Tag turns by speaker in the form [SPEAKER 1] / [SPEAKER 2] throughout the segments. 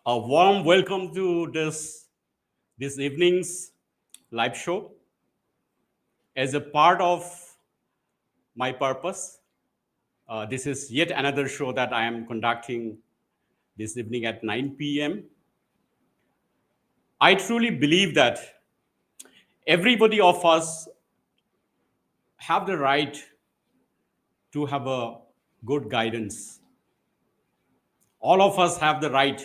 [SPEAKER 1] A warm welcome to this evening's live show. As a part of my purpose, this is yet another show that I am conducting this evening at 9 p.m. I truly believe that everybody of us have the right to have a good guidance. All of us have the right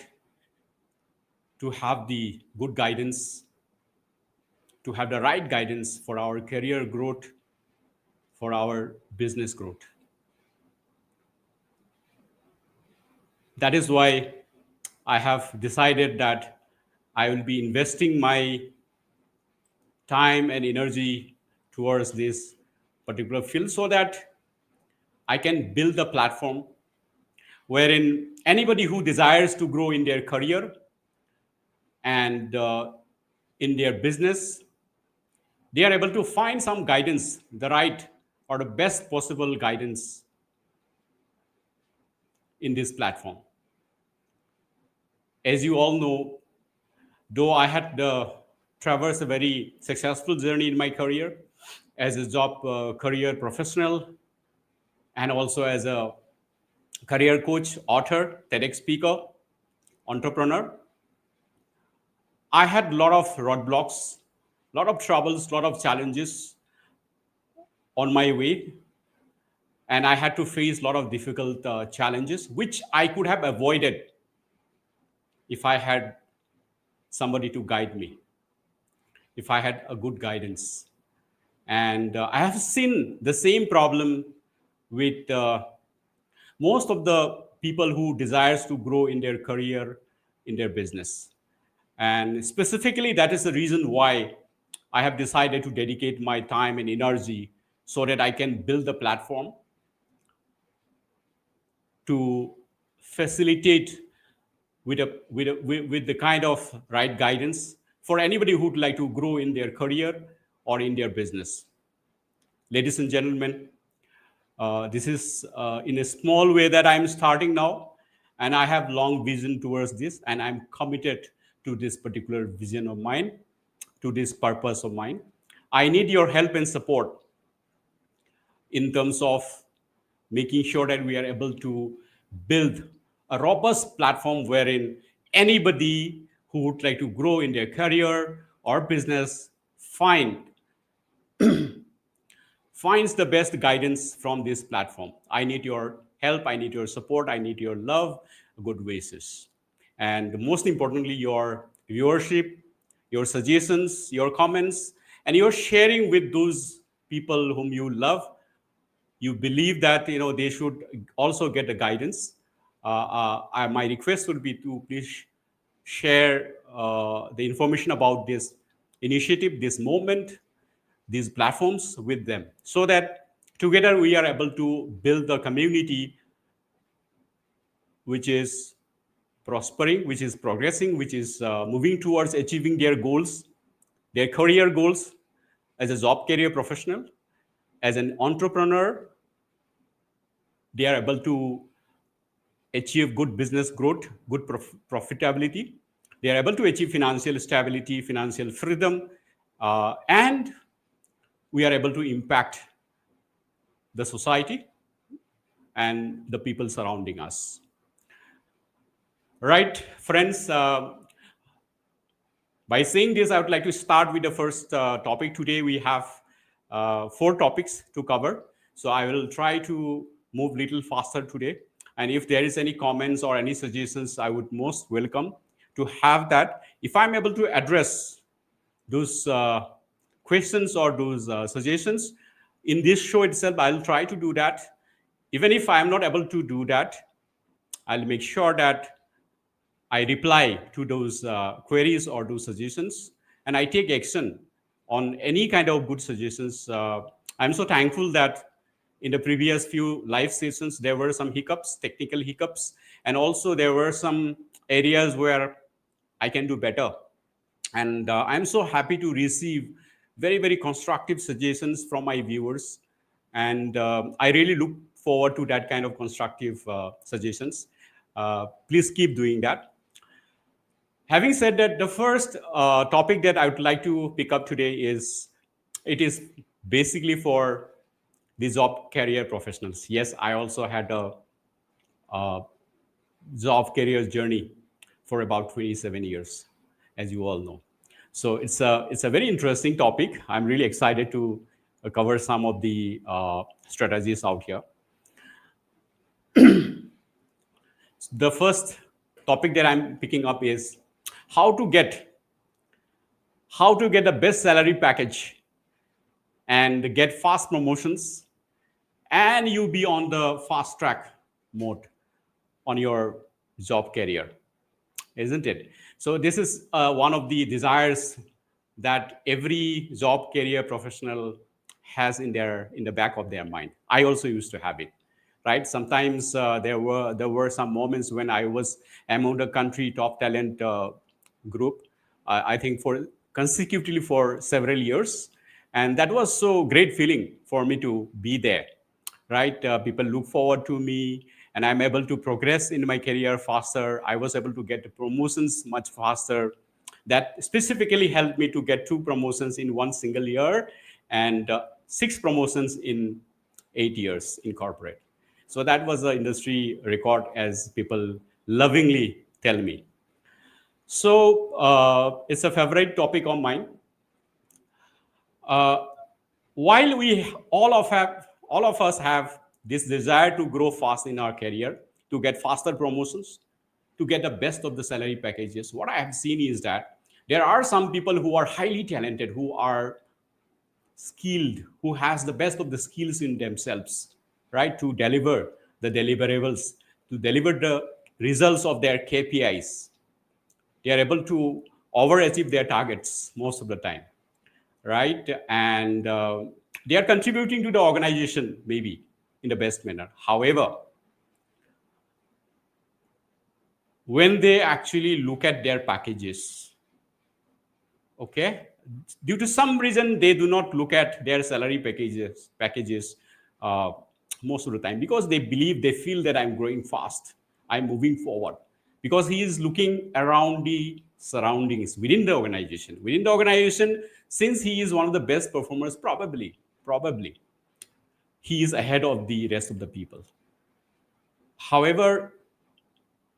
[SPEAKER 1] to have the good guidance, to have the right guidance for our career growth, for our business growth. That is why I have decided that I will be investing my time and energy towards this particular field so that I can build a platform wherein anybody who desires to grow in their career and in their business, they are able to find some guidance, the right or the best possible guidance in this platform. As you all know, though I had traversed a very successful journey in my career as a job career professional and also as a career coach, author, TEDx speaker, entrepreneur, I had a lot of roadblocks, a lot of troubles, a lot of challenges on my way. And I had to face a lot of difficult challenges, which I could have avoided if I had somebody to guide me, if I had a good guidance. And I have seen the same problem with most of the people who desires to grow in their career, in their business. And specifically, that is the reason why I have decided to dedicate my time and energy so that I can build a platform to facilitate with the kind of right guidance for anybody who would like to grow in their career or in their business. Ladies and gentlemen, this is in a small way that I'm starting now, and I have long vision towards this, and I'm committed to this particular vision of mine, to this purpose of mine. I need your help and support in terms of making sure that we are able to build a robust platform wherein anybody who would like to grow in their career or business finds the best guidance from this platform. I need your help, I need your support, I need your love, good wishes. And most importantly, your viewership, your suggestions, your comments, and your sharing with those people whom you love. You believe that they should also get the guidance. My request would be to please share the information about this initiative, this movement, these platforms with them, so that together we are able to build a community which is prospering, which is progressing, which is moving towards achieving their goals, their career goals as a job career professional, as an entrepreneur. They are able to achieve good business growth, good profitability. They are able to achieve financial stability, financial freedom, and we are able to impact the society and the people surrounding us. Right, friends, by saying this, I would like to start with the first topic. Today we have 4 topics to cover. So I will try to move a little faster today. And if there is any comments or any suggestions, I would most welcome to have that. If I'm able to address those questions or those suggestions in this show itself, I'll try to do that. Even if I'm not able to do that, I'll make sure that I reply to those queries or those suggestions, and I take action on any kind of good suggestions. I'm so thankful that in the previous few live sessions, there were some hiccups, technical hiccups, and also there were some areas where I can do better. And I'm so happy to receive very, very constructive suggestions from my viewers. And I really look forward to that kind of constructive suggestions. Please keep doing that. Having said that, the first topic that I would like to pick up today is it is basically for the job career professionals. Yes, I also had a job career journey for about 27 years, as you all know. So it's a very interesting topic. I'm really excited to cover some of the strategies out here. The first topic that I'm picking up is how to get how to get the best salary package and get fast promotions, and you be on the fast track mode on your job career, isn't it? So this is one of the desires that every job career professional has in the back of their mind. I also used to have it, right? Sometimes there were some moments when I was among the country top talent group. I think for consecutively for several years, and that was so great feeling for me to be there, right? People look forward to me, and I'm able to progress in my career faster. I was able to get promotions much faster. That specifically helped me to get two promotions in one single year, and six promotions in 8 years in corporate. So that was the industry record, as people lovingly tell me. So it's a favorite topic of mine. Uh, while we all of us have this desire to grow fast in our career, to get faster promotions, to get the best of the salary packages, what I have seen is that there are some people who are highly talented, who are skilled, who has the best of the skills in themselves, right, to deliver the deliverables, to deliver the results of their KPIs. They are able to overachieve their targets most of the time, right? And they are contributing to the organization maybe in the best manner. However, when they actually look at their packages, okay, due to some reason they do not look at their salary packages uh, most of the time, because they believe, they feel that I'm growing fast, I'm moving forward, because he is looking around the surroundings within the organization. Since he is one of the best performers, probably he is ahead of the rest of the people. However,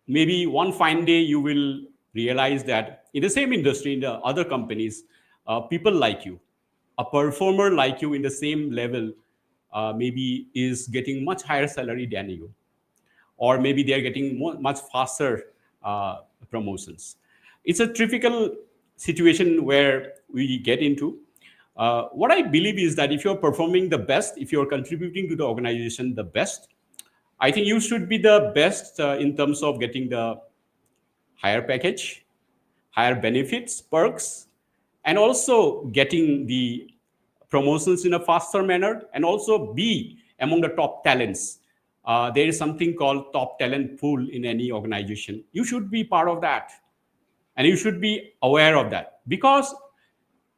[SPEAKER 1] maybe one fine day you will realize that in the same industry, in the other companies, people like you, a performer like you in the same level, maybe is getting much higher salary than you, or maybe they are getting much faster promotions. It's a typical situation where we get into. What I believe is that if you're performing the best, if you're contributing to the organization the best, I think you should be the best in terms of getting the higher package, higher benefits, perks, and also getting the promotions in a faster manner, and also be among the top talents. There is something called top talent pool in any organization. You should be part of that, and you should be aware of that, because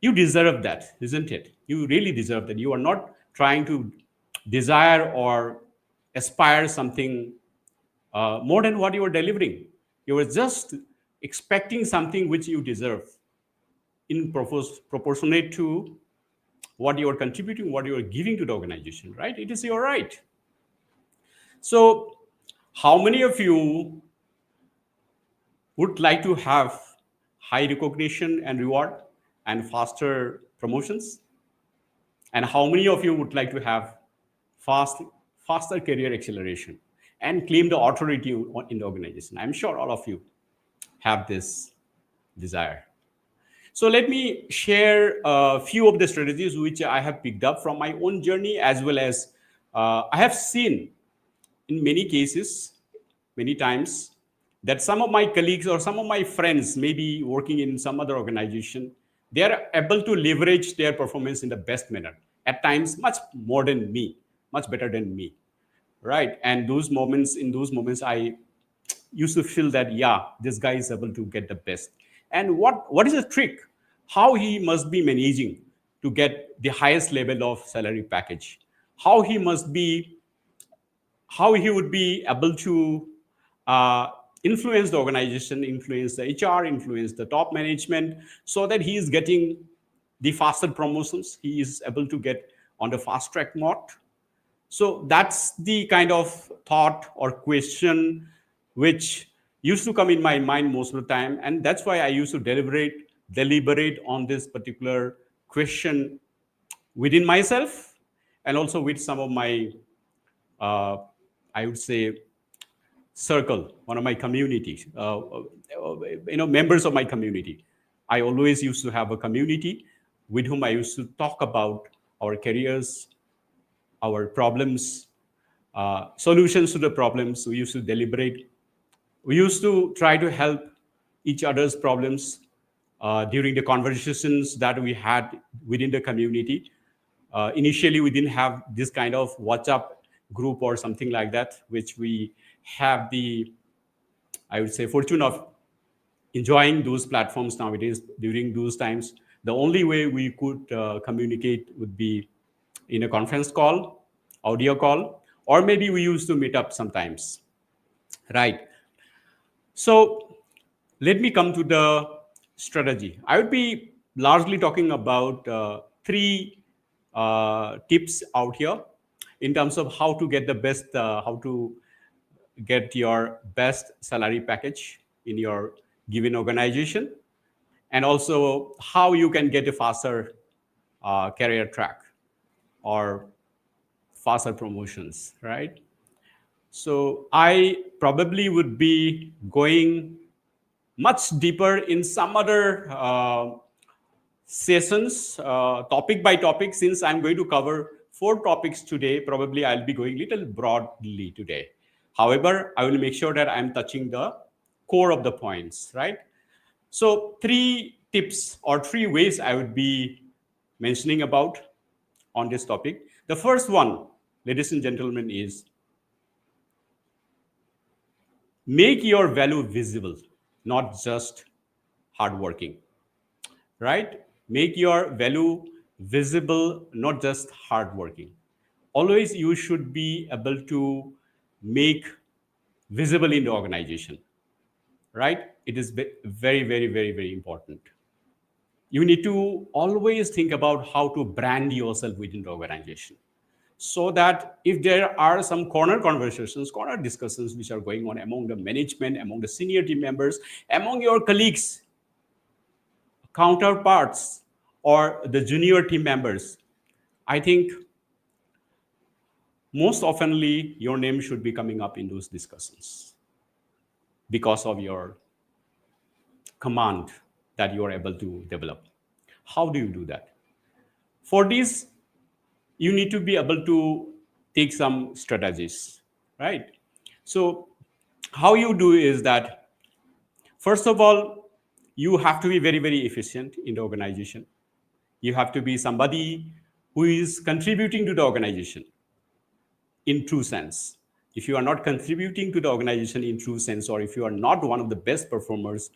[SPEAKER 1] you deserve that, isn't it? You really deserve that. You are not trying to desire or aspire something more than what you are delivering. You are just expecting something which you deserve in proportionate to what you are contributing, what you are giving to the organization, right? It is your right. So, how many of you would like to have high recognition and reward and faster promotions? And how many of you would like to have fast, faster career acceleration and claim the authority in the organization? I'm sure all of you have this desire. So let me share a few of the strategies which I have picked up from my own journey, as well as I have seen in many cases, many times, that some of my colleagues or some of my friends, maybe working in some other organization, they are able to leverage their performance in the best manner. At times, much more than me, much better than me, right? And in those moments, I used to feel that, yeah, this guy is able to get the best. And what is the trick? How he must be managing to get the highest level of salary package? How he must be how he would be able to uh, influence the organization, influence the HR, influence the top management, so that he is getting the faster promotions. He is able to get on the fast track mode. So that's the kind of thought or question which used to come in my mind most of the time, and that's why I used to deliberate on this particular question within myself, and also with some of my, uh, I would say, circle, one of my communities, members of my community. I always used to have a community with whom I used to talk about our careers, our problems, solutions to the problems. We used to deliberate. We used to try to help each other's problems during the conversations that we had within the community. Initially, we didn't have this kind of WhatsApp group or something like that, which we have the, I would say, fortune of enjoying those platforms nowadays. During those times, the only way we could communicate would be in a conference call, audio call, or maybe we used to meet up sometimes, right? So let me come to the strategy. I would be largely talking about three tips out here in terms of how to get the best, how to get your best salary package in your given organization, and also how you can get a faster career track or faster promotions, right? So I probably would be going much deeper in some other sessions, topic by topic. Since I'm going to cover four topics today, probably I'll be going little broadly today. However, I will make sure that I'm touching the core of the points, right? So three tips or three ways I would be mentioning about on this topic. The first one, ladies and gentlemen, is make your value visible, not just hardworking, right? Make your value visible, not just hardworking. Always you should be able to make visible in the organization, right? It is very, very, very, very important. You need to always think about how to brand yourself within the organization, so that if there are some corner conversations, corner discussions which are going on among the management, among the senior team members, among your colleagues, counterparts, or the junior team members, I think most oftenly your name should be coming up in those discussions because of your command that you are able to develop. How do you do that? For this, you need to be able to take some strategies, right? So, how you do is that, first of all, you have to be very, very efficient in the organization. You have to be somebody who is contributing to the organization in true sense. If you are not contributing to the organization in true sense, or if you are not one of the best performers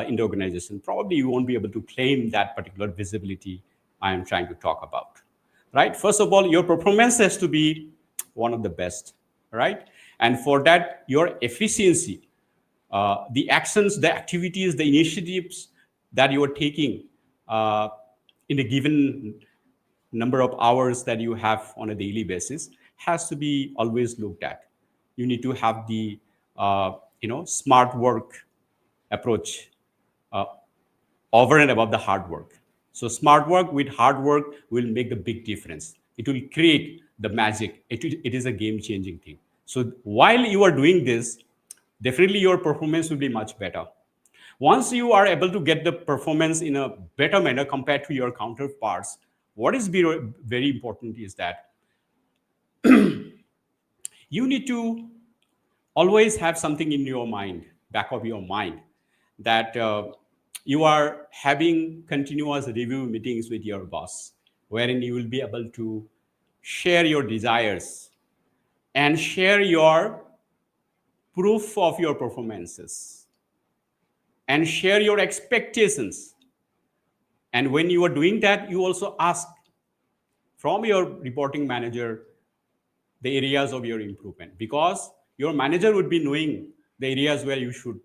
[SPEAKER 1] in the organization, probably you won't be able to claim that particular visibility I am trying to talk about, right? First of all, your performance has to be one of the best, right? And for that, your efficiency, the actions, the activities, the initiatives that you are taking uh, in a given number of hours that you have on a daily basis has to be always looked at. You need to have the smart work approach uh, over and above the hard work. So smart work with hard work will make a big difference. It will create the magic. It is a game changing thing. So while you are doing this, definitely your performance will be much better. Once you are able to get the performance in a better manner compared to your counterparts, what is very important is that you need to always have something in your mind, back of your mind, that you are having continuous review meetings with your boss, wherein you will be able to share your desires and share your proof of your performances and share your expectations. And when you are doing that, you also ask from your reporting manager the areas of your improvement, because your manager would be knowing the areas where you should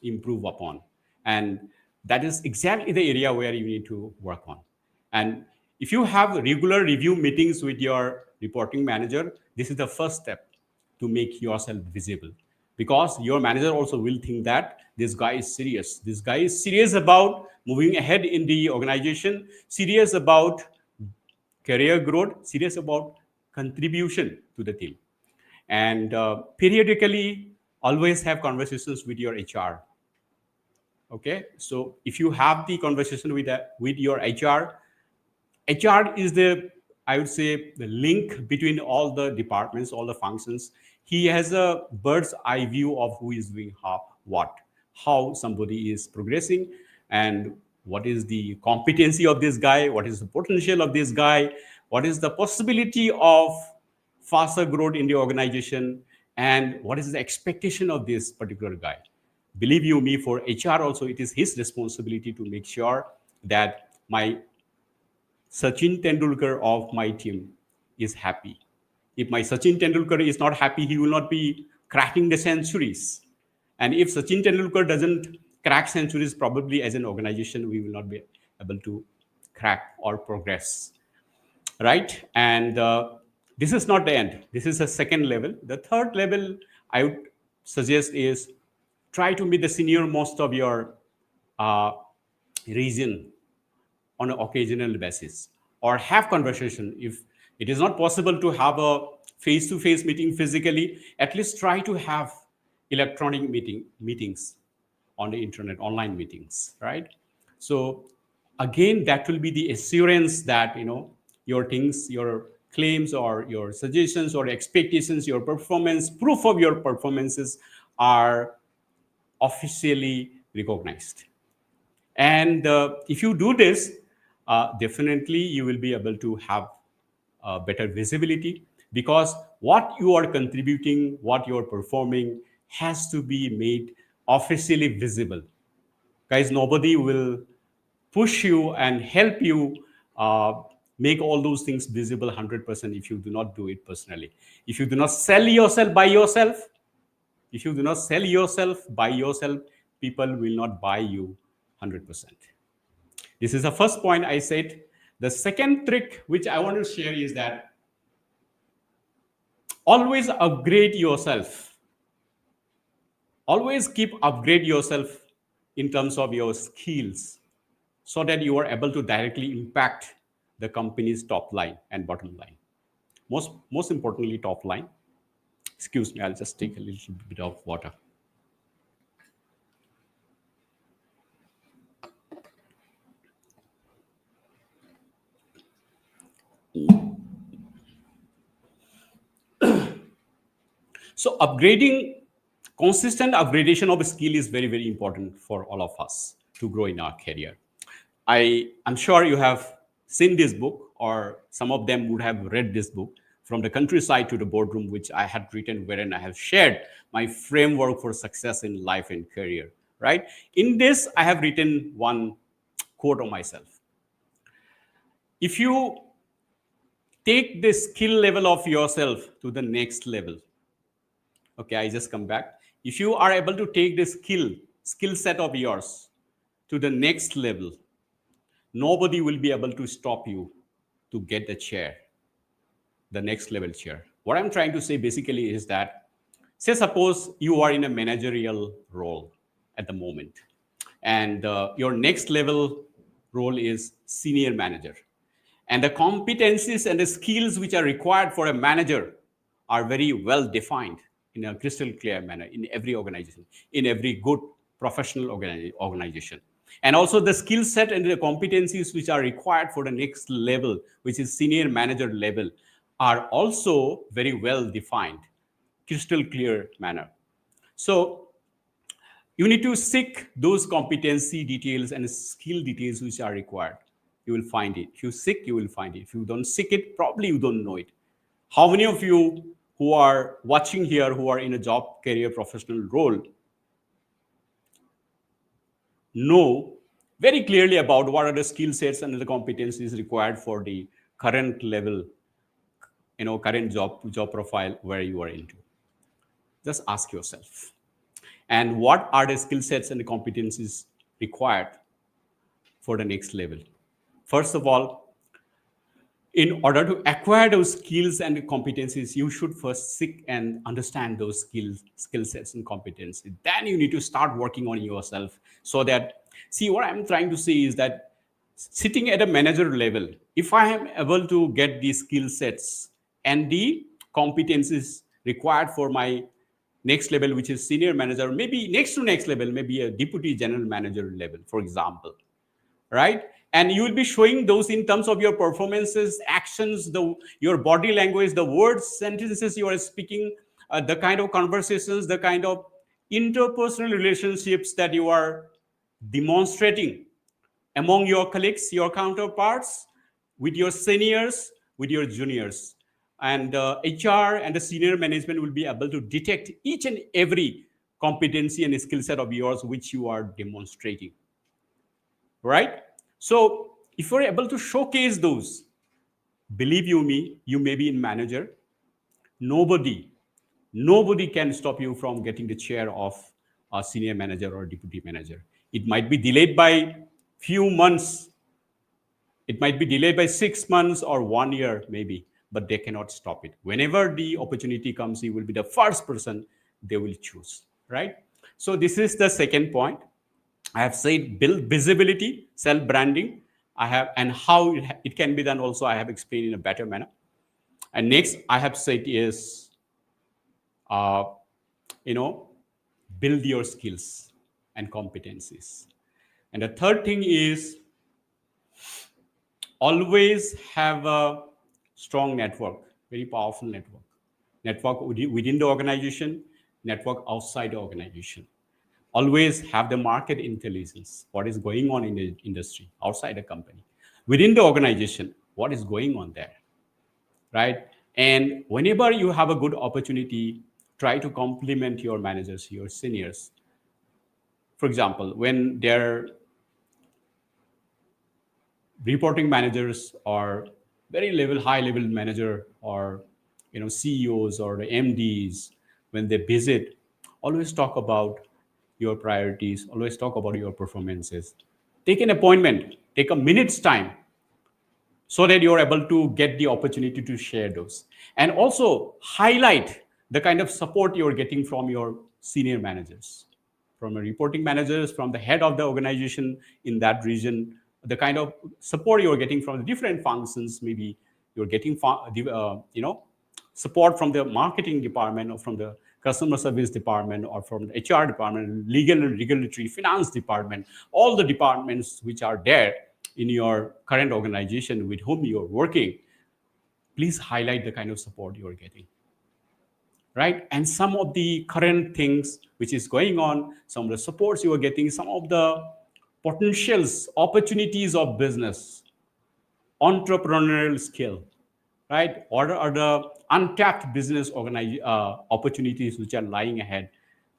[SPEAKER 1] improve upon. And that is exactly the area where you need to work on. And if you have regular review meetings with your reporting manager, this is the first step to make yourself visible, because your manager also will think that this guy is serious. This guy is serious about moving ahead in the organization, serious about career growth, serious about contribution to the team. And periodically, always have conversations with your HR. Okay, so if you have the conversation with your HR is the, I would say, the link between all the departments, all the functions. He has a bird's eye view of who is doing how somebody is progressing, and what is the competency of this guy, what is the potential of this guy, what is the possibility of faster growth in the organization, and what is the expectation of this particular guy. Believe you me, for HR also, it is his responsibility to make sure that my Sachin Tendulkar of my team is happy. If my Sachin Tendulkar is not happy, he will not be cracking the centuries. And if Sachin Tendulkar doesn't crack centuries, probably as an organization, we will not be able to crack or progress. Right? And this is not the end. This is a second level. The third level I would suggest is try to meet the senior most of your uh, region on an occasional basis, or have conversation. If it is not possible to have a face-to-face meeting physically, at least try to have electronic meetings on the internet, online meetings, right? So again, that will be the assurance that your things, your claims or your suggestions or expectations, your performance, proof of your performances are officially recognized. And if you do this, definitely you will be able to have better visibility, because what you are contributing, what you are performing has to be made officially visible. Guys, nobody will push you and help you make all those things visible 100% if you do not do it personally. If you do not sell yourself by yourself, if you do not sell yourself by yourself, people will not buy you 100%. This is the first point I said. The second trick which I want to share is that always upgrade yourself. Always keep upgrade yourself in terms of your skills, so that you are able to directly impact the company's top line and bottom line. Most importantly, top line. Excuse me, I'll just take a little bit of water. So upgrading, consistent upgradation of a skill is very, very important for all of us to grow in our career. I'm sure you have seen this book, or some of them would have read this book, From the Countryside to the Boardroom, which I had written, wherein I have shared my framework for success in life and career. Right? In this, I have written one quote of myself. If you take the skill level of yourself to the next level, okay, I just come back. If you are able to take the skill set of yours to the next level, nobody will be able to stop you to get the chair, the next level chair. What I'm trying to say basically is that, say, suppose you are in a managerial role at the moment, and your next level role is senior manager. And the competencies and the skills which are required for a manager are very well defined in a crystal clear manner in every organization, in every good professional organization. And also the skill set and the competencies which are required for the next level, which is senior manager level, are also very well defined, crystal clear manner. So you need to seek those competency details and skill details which are required. You will find it. If you seek, you will find it. If you don't seek it, probably you don't know it. How many of you who are watching here, who are in a job, career, professional role, know very clearly about what are the skill sets and the competencies required for the current level, current job profile where you are into? Just ask yourself. and what are the skill sets and the competencies required for the next level. First of all, in order to acquire those skills and competencies, you should first seek and understand those skill sets and competencies. Then you need to start working on yourself, so that, see, what I'm trying to say is that sitting at a manager level, if I am able to get the skill sets and the competencies required for my next level, which is senior manager, maybe next to next level, maybe a deputy general manager level, for example, right? And you will be showing those in terms of your performances, actions, your body language, the words, sentences you are speaking, the kind of conversations, the kind of interpersonal relationships that you are demonstrating among your colleagues, your counterparts, with your seniors, with your juniors. And HR and the senior management will be able to detect each and every competency and skill set of yours which you are demonstrating, right? So if you're able to showcase those, believe you me, you may be in manager, nobody nobody can stop you from getting the chair of a senior manager or deputy manager. It might be delayed by few months, it might be delayed by 6 months or 1 year maybe, but they cannot stop it. Whenever the opportunity comes, you will be the first person they will choose, right? So this is the second point. I have said build visibility, self branding. I have, and how it can be done also, I have explained in a better manner. And next, I have said is, uh, you know, build your skills and competencies. And the third thing is always have a strong network, very powerful network. Network within the organization, network outside the organization. Always have the market intelligence, what is going on in the industry, outside the company. Within the organization, what is going on there, right? And whenever you have a good opportunity, try to compliment your managers, your seniors. For example, when they're reporting managers or very high level manager, or CEOs or the MDs, when they visit, always talk about your priorities, always talk about your performances. Take an appointment, take a minute's time, so that you're able to get the opportunity to share those, and also highlight the kind of support you're getting from your senior managers, from the reporting managers, from the head of the organization in that region, the kind of support you're getting from the different functions. Maybe you're getting support from the marketing department, or from the customer service department, or from the HR department, legal and regulatory, finance department, all the departments which are there in your current organization with whom you're working. Please highlight the kind of support you're getting, right? And some of the current things which is going on, some of the supports you are getting, some of the potentials, opportunities of business, entrepreneurial skill, right? Or are the untapped business opportunities which are lying ahead.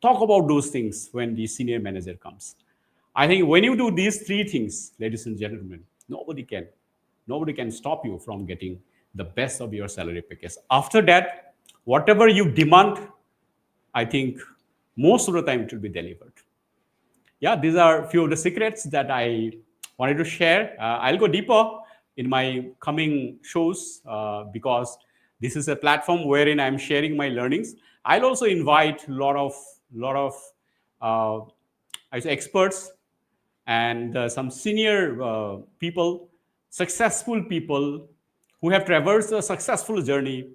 [SPEAKER 1] Talk about those things when the senior manager comes. I think when you do these three things, ladies and gentlemen, nobody can stop you from getting the best of your salary package. After that, whatever you demand, I think most of the time it will be delivered. Yeah, these are a few of the secrets that I wanted to share. I'll go deeper in my coming shows, because this is a platform wherein I'm sharing my learnings. I'll also invite a lot of experts and some senior people, successful people who have traversed a successful journey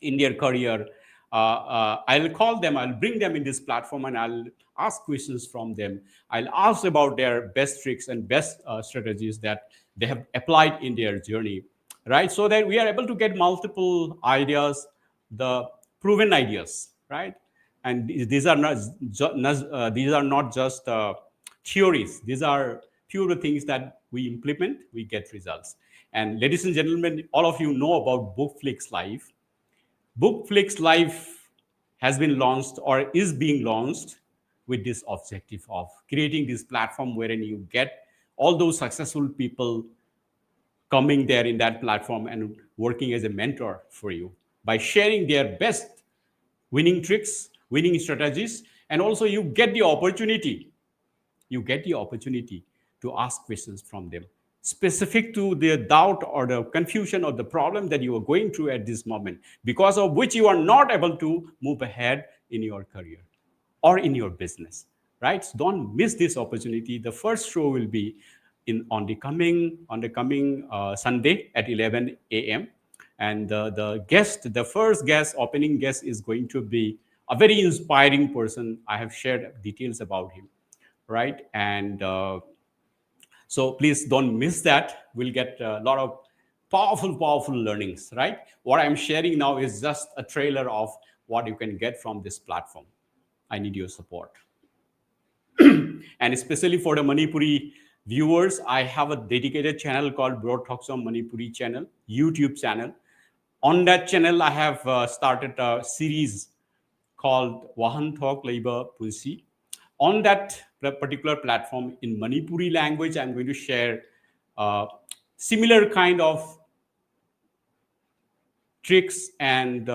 [SPEAKER 1] in their career. I'll call them, I'll bring them in this platform, and I'll ask questions from them. I'll ask about their best tricks and best strategies that they have applied in their journey, right? So that we are able to get multiple ideas, the proven ideas, right? And these are not just theories. These are few of the things that we implement, we get results. And ladies and gentlemen, all of you know about Bookflix Live. Bookflix Live has been launched, or is being launched, with this objective of creating this platform wherein you get all those successful people coming there in that platform and working as a mentor for you by sharing their best winning tricks, winning strategies, And also you get the opportunity to ask questions from them specific to the doubt or the confusion or the problem that you are going through at this moment, because of which you are not able to move ahead in your career or in your business, right? So don't miss this opportunity. The first show will be in on the coming Sunday at 11 a.m. And the first guest, opening guest, is going to be a very inspiring person. I have shared details about him, right? And so please don't miss that. We'll get a lot of powerful learnings, right? What I'm sharing now is just a trailer of what you can get from this platform. I need your support. And especially for the Manipuri viewers, I have a dedicated channel called Broad Talks on Manipuri channel, YouTube channel. On that channel, I have started a series called Wahan Talk Labor Punsi. On that particular platform in Manipuri language, I'm going to share similar kind of tricks and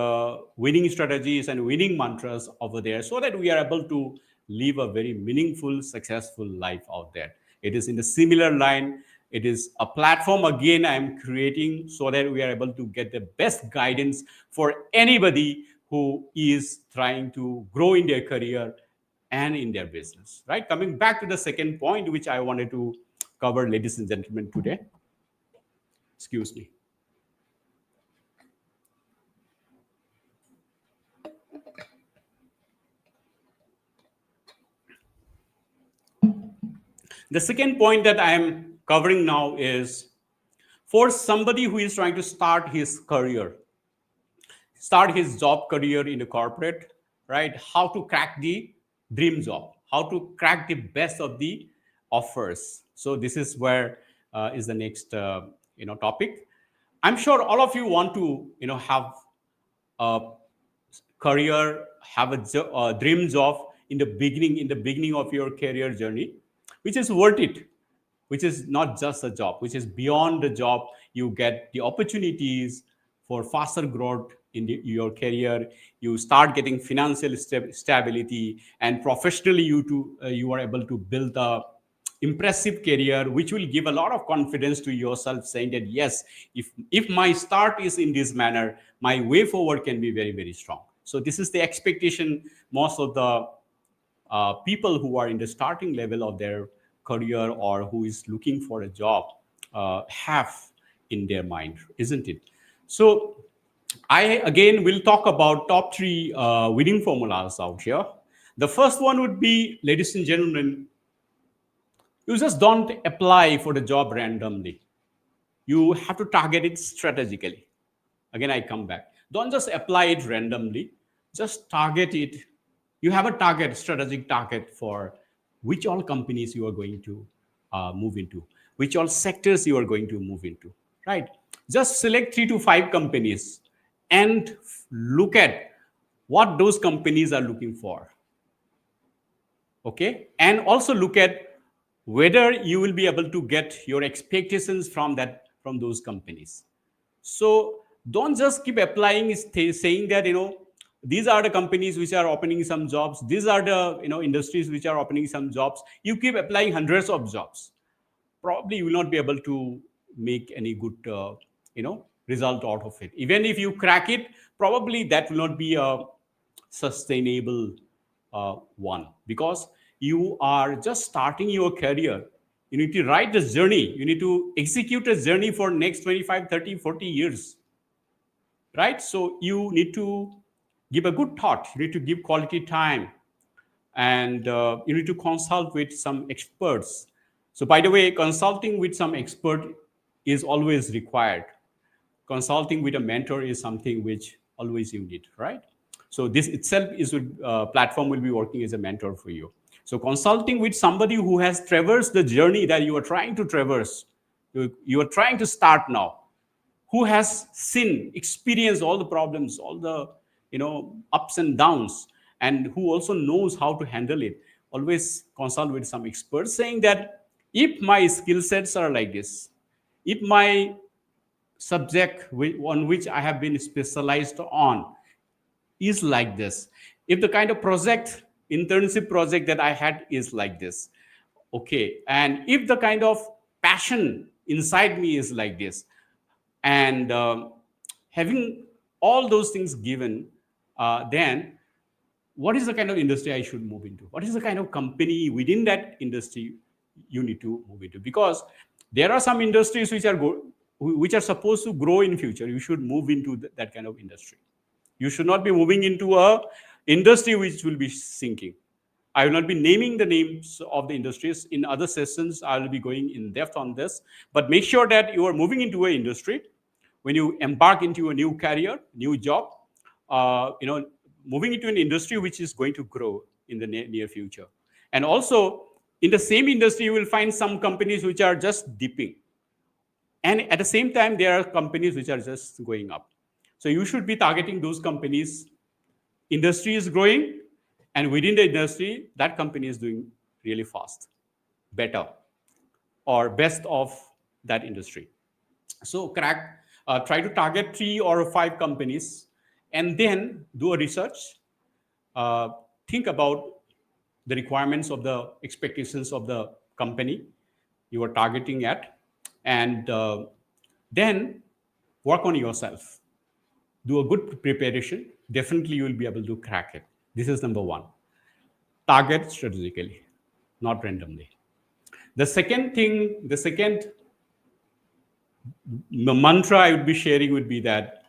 [SPEAKER 1] winning strategies and winning mantras over there so that we are able to live a very meaningful, successful life out there. It is in the similar line. It is a platform again I'm creating so that we are able to get the best guidance for anybody who is trying to grow in their career and in their business, right? Coming back to the second point, which I wanted to cover, ladies and gentlemen, today. Excuse me. The second point that I am covering now is for somebody who is trying to start his job career in the corporate, right? How to crack the dream job, how to crack the best of the offers. So this is where is the next topic. I'm sure all of you want to have a career, have a dream job in the beginning of your career journey, which is worth it, which is not just a job, which is beyond the job. You get the opportunities for faster growth in your career. You start getting financial stability, and professionally you are able to build a impressive career, which will give a lot of confidence to yourself, saying that yes, if my start is in this manner, my way forward can be very, very strong. So this is the expectation most of the people who are in the starting level of their career or who is looking for a job have in their mind, isn't it? So I again will talk about top three winning formulas out here. The first one would be, ladies and gentlemen, you just don't apply for the job randomly. You have to target it strategically. Again, I come back. Don't just apply it randomly, just target it. You have a target, strategic target for which all companies you are going to move into, which all sectors you are going to move into, right? Just select 3 to 5 companies and look at what those companies are looking for. Okay, and also look at whether you will be able to get your expectations from those companies. So don't just keep applying, saying that these are the companies which are opening some jobs, these are the industries which are opening some jobs. You keep applying hundreds of jobs, probably you will not be able to make any good result out of it. Even if you crack it, probably that will not be a sustainable one, because you are just starting your career. You need to write the journey, you need to execute a journey for next 25, 30, 40 years, right? So you need to give a good thought, you need to give quality time, and you need to consult with some experts. So by the way, consulting with some expert is always required. Consulting with a mentor is something which always you need, right? So this itself is platform will be working as a mentor for you. So consulting with somebody who has traversed the journey that you are trying to traverse, you are trying to start now, who has seen, experienced all the problems, all the ups and downs, and who also knows how to handle it. Always consult with some experts, saying that if my skill sets are like this, if my subject on which I have been specialized on is like this, if the kind of project internship project that I had is like this. Okay. And if the kind of passion inside me is like this, and having all those things given, then what is the kind of industry I should move into? What is the kind of company within that industry you need to move into? Because there are some industries which are supposed to grow in future. You should move into that kind of industry. You should not be moving into a industry which will be sinking. I will not be naming the names of the industries. In other sessions, I will be going in depth on this. But make sure that you are moving into an industry when you embark into a new career, new job, moving into an industry which is going to grow in the near future. And also, in the same industry, you will find some companies which are just dipping. And at the same time, there are companies which are just going up. So you should be targeting those companies. Industry is growing, and within the industry, that company is doing really fast, better, or best of that industry. So try to target 3 or 5 companies, and then do a research. Uh, think about the requirements of the expectations of the company you are targeting at, and then work on yourself. Do a good preparation. Definitely, you will be able to crack it. This is number one. Target strategically, not randomly. The second mantra I would be sharing would be that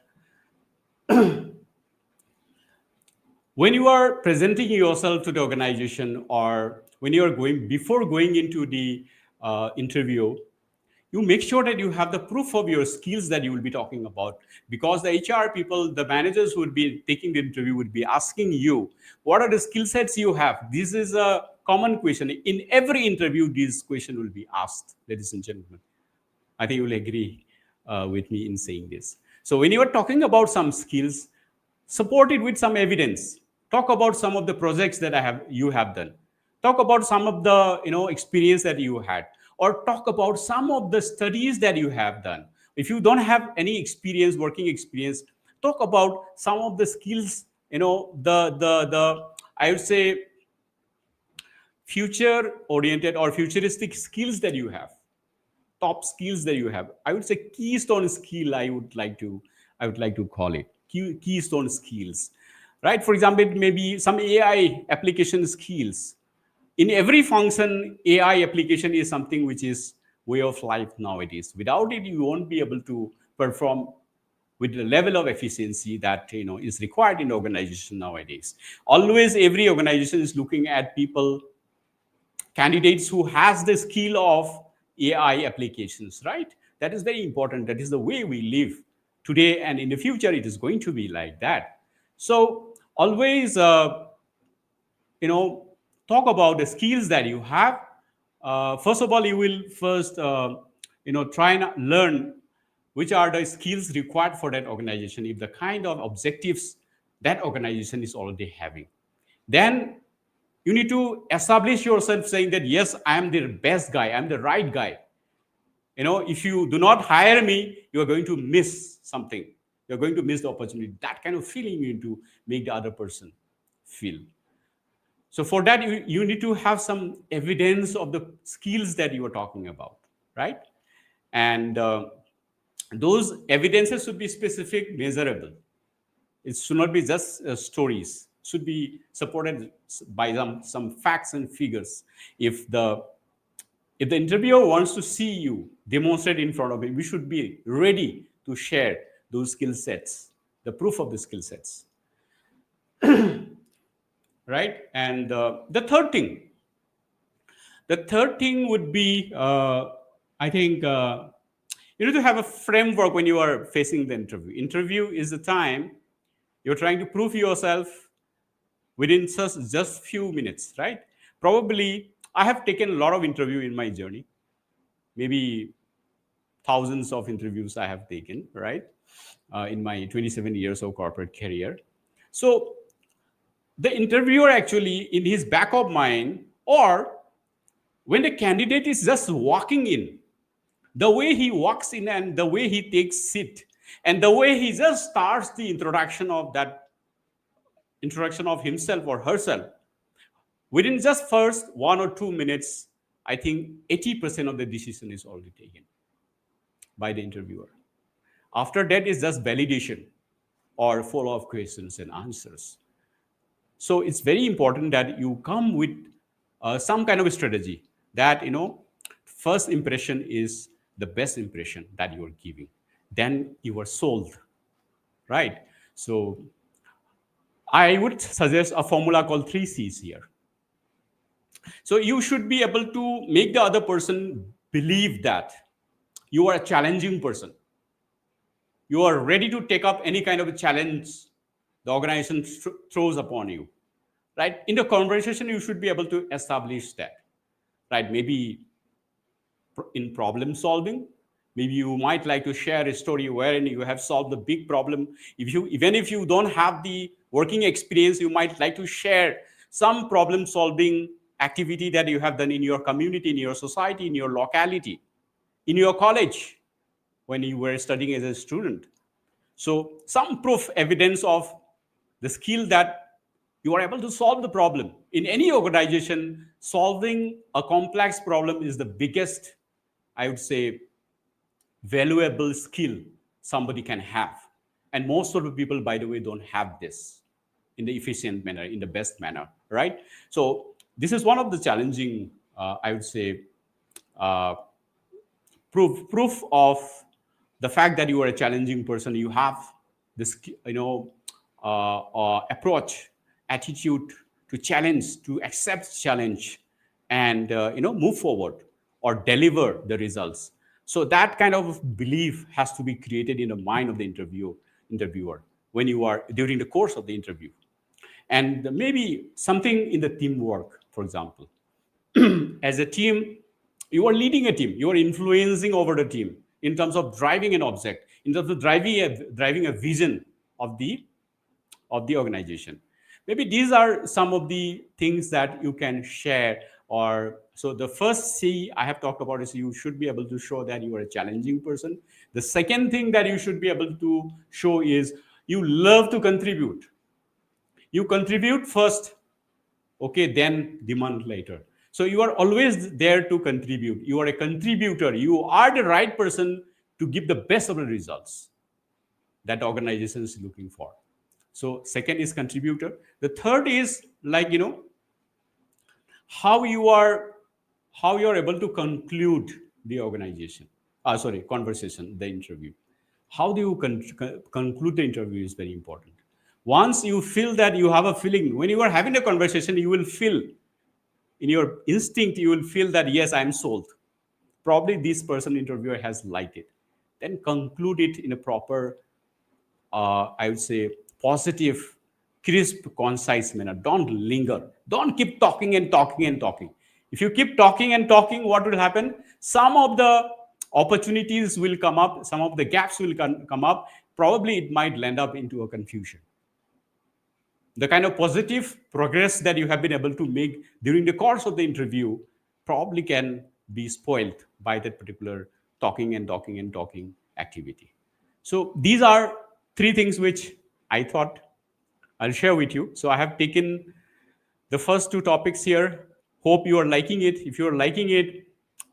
[SPEAKER 1] when you are presenting yourself to the organization, or when you are before going into the interview, you make sure that you have the proof of your skills that you will be talking about, because the HR people, the managers who would be taking the interview would be asking you, what are the skill sets you have? This is a common question. In every interview, this question will be asked, ladies and gentlemen. I think you will agree with me in saying this. So when you are talking about some skills, support it with some evidence. Talk about some of the projects that you have done. Talk about some of the experience that you had, or talk about some of the studies that you have done. If you don't have any experience, working experience, talk about some of the skills. The I would say future oriented or futuristic skills that you have, top skills that you have. I would say keystone skill. I would like to call it keystone skills, right? For example, it may be some AI application skills. In every function, AI application is something which is way of life nowadays. Without it, you won't be able to perform with the level of efficiency that is required in organization nowadays. Always, every organization is looking at people, candidates who has the skill of AI applications, right? That is very important. That is the way we live today, and in the future, it is going to be like that. So always, talk about the skills that you have. First of all, you will first, try and learn which are the skills required for that organization, if the kind of objectives that organization is already having. Then you need to establish yourself saying that, yes, I am the best guy, I'm the right guy. If you do not hire me, you are going to miss something. You're going to miss the opportunity. That kind of feeling you need to make the other person feel. So for that, you need to have some evidence of the skills that you are talking about, right? And those evidences should be specific, measurable. It should not be just stories. It should be supported by some facts and figures. If the interviewer wants to see you demonstrate in front of him, we should be ready to share those skill sets, the proof of the skill sets, right? And the third thing would be, I think, you need to have a framework when you are facing the interview. Interview is the time you're trying to prove yourself within just few minutes, right? Probably, I have taken a lot of interview in my journey, maybe thousands of interviews I have taken, right? In my 27 years of corporate career. So the interviewer actually, in his back of mind, or when the candidate is just walking in, the way he walks in and the way he takes seat, and the way he just starts the introduction of himself or herself, Within just first 1 or 2 minutes, I think 80% of the decision is already taken by the interviewer. After that is just validation or follow-up questions and answers. So it's very important that you come with some kind of a strategy that, first impression is the best impression that you are giving. Then you are sold, right? So I would suggest a formula called 3 C's here. So you should be able to make the other person believe that you are a challenging person. You are ready to take up any kind of a challenge the organization throws upon you, right? In the conversation, you should be able to establish that, right? Maybe in problem solving, maybe you might like to share a story wherein you have solved a big problem. Even if you don't have the working experience, you might like to share some problem solving activity that you have done in your community, in your society, in your locality, in your college when you were studying as a student. So some proof evidence of the skill that you are able to solve the problem. In any organization, solving a complex problem is the biggest, I would say, valuable skill somebody can have. And most of the people, by the way, don't have this in the efficient manner, in the best manner, right? So this is one of the challenging, I would say, uh, proof of the fact that you are a challenging person. You have this, approach, attitude to challenge, to accept challenge, and move forward or deliver the results. So that kind of belief has to be created in the mind of the interviewer when you are during the course of the interview. And maybe something in the teamwork, for example, as a team, you are leading a team, you are influencing over the team in terms of driving an object, in terms of driving a vision of the organization. Maybe these are some of the things that you can share. Or so the first C I have talked about is you should be able to show that you are a challenging person. The second thing that you should be able to show is you love to contribute. You contribute first, okay, then demand later. So you are always there to contribute. You are a contributor. You are the right person to give the best of the results that the organization is looking for. So second is contributor. The third is like, how you are how you are able to conclude the organization, sorry, conversation, the interview. How do you conclude the interview is very important. Once you feel that, you have a feeling when you are having a conversation, you will feel in your instinct, you will feel that yes, I am sold. Probably this person interviewer has liked it. Then conclude it in a proper, I would say, positive, crisp, concise manner. Don't linger. Don't keep talking and talking and talking. If you keep talking and talking, what will happen? Some of the opportunities will come up, some of the gaps will come up. Probably it might land up into a confusion. The kind of positive progress that you have been able to make during the course of the interview probably can be spoiled by that particular talking and talking and talking activity. So these are three things which I thought I'll share with you. So I have taken the first two topics here. Hope you are liking it. If you are liking it,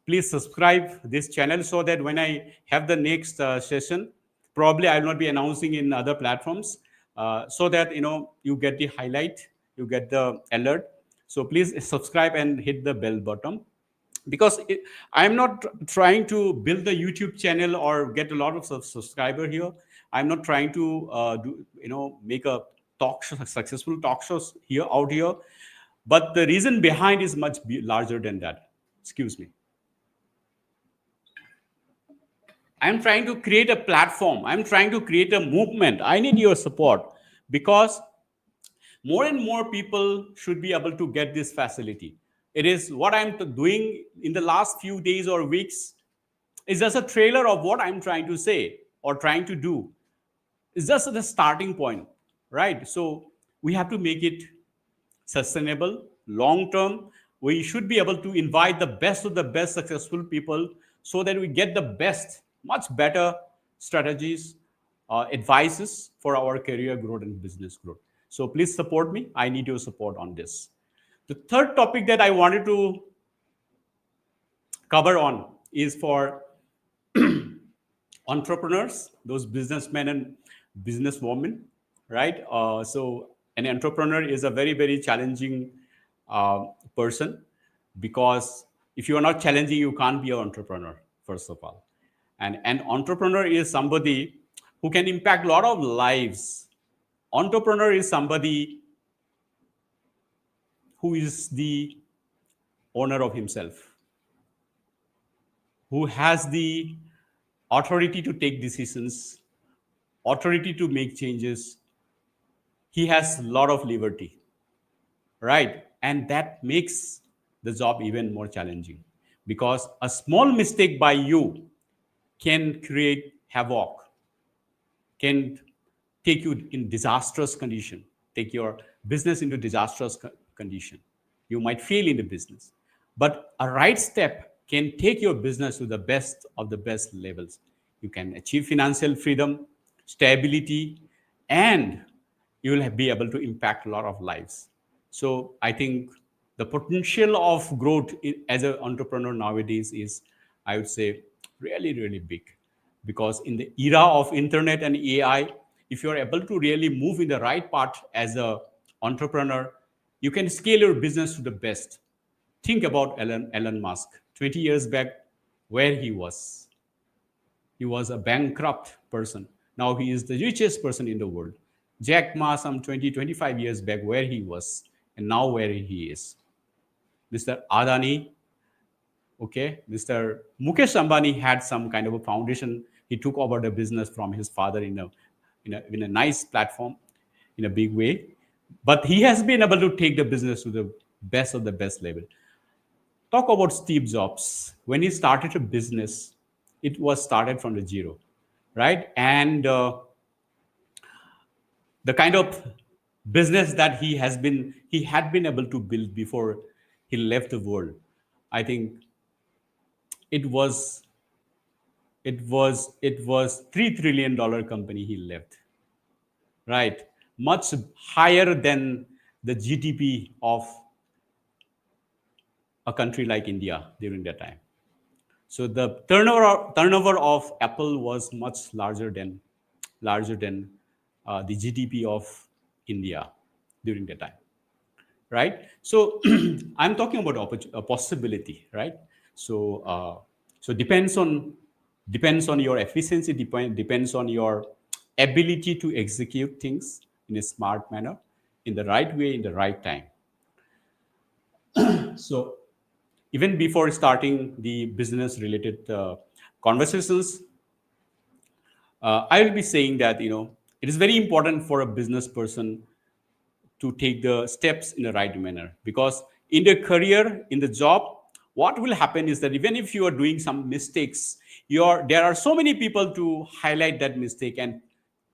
[SPEAKER 1] please subscribe this channel so that when I have the next session, probably I will not be announcing in other platforms, so that you get the highlight, you get the alert. So please subscribe and hit the bell button, because I'm not trying to build the YouTube channel or get a lot of subscriber here. I'm not trying to make a successful talk shows here out here, but the reason behind is much larger than that. Excuse me. I'm trying to create a platform. I'm trying to create a movement. I need your support, because more and more people should be able to get this facility. It is what I'm doing in the last few days or weeks is just a trailer of what I'm trying to say or trying to do. It's just the starting point, right? So we have to make it sustainable, long term. We should be able to invite the best of the best successful people so that we get the best, much better strategies, advices for our career growth and business growth. So please support me. I need your support on this. The third topic that I wanted to cover on is for entrepreneurs, those businessmen and businesswomen, right? So an entrepreneur is a very, very challenging uh, person, because if you are not challenging, you can't be an entrepreneur, first of all. And an entrepreneur is somebody who can impact a lot of lives. Entrepreneur is somebody who is the owner of himself, who has the authority to take decisions, authority to make changes. He has a lot of liberty, right? And that makes the job even more challenging, because a small mistake by you can create havoc, can take you in disastrous condition, take your business into disastrous condition. You might fail in the business, but a right step can take your business to the best of the best levels. You can achieve financial freedom, stability, and you will be able to impact a lot of lives. So I think the potential of growth as an entrepreneur nowadays is, I would say, really, really big. Because in the era of internet and AI, if you're able to really move in the right path as a entrepreneur, you can scale your business to the best. Think about Elon Musk. 20 years back, where he was. He was a bankrupt person. Now he is the richest person in the world. Jack Ma, some 20, 25 years back, where he was, and now where he is. Mr. Adani, okay, Mr. Mukesh Ambani had some kind of a foundation. He took over the business from his father in a nice platform, in a big way. But he has been able to take the business to the best of the best level. Talk about Steve Jobs. When he started a business, it was started from the zero, right? And the kind of business that he had been able to build before he left the world, I think it was it was $3 trillion company he left, right? Much higher than the GDP of a country like India during that time. So the turnover of Apple was much larger than the GDP of India during that time, right? So I'm talking about a possibility, right? So so depends on your efficiency, depends on your ability to execute things in a smart manner, in the right way, in the right time. So even before starting the business related conversations, I will be saying that it is very important for a business person to take the steps in the right manner, because in the career, in the job, what will happen is that even if you are doing some mistakes, there are so many people to highlight that mistake and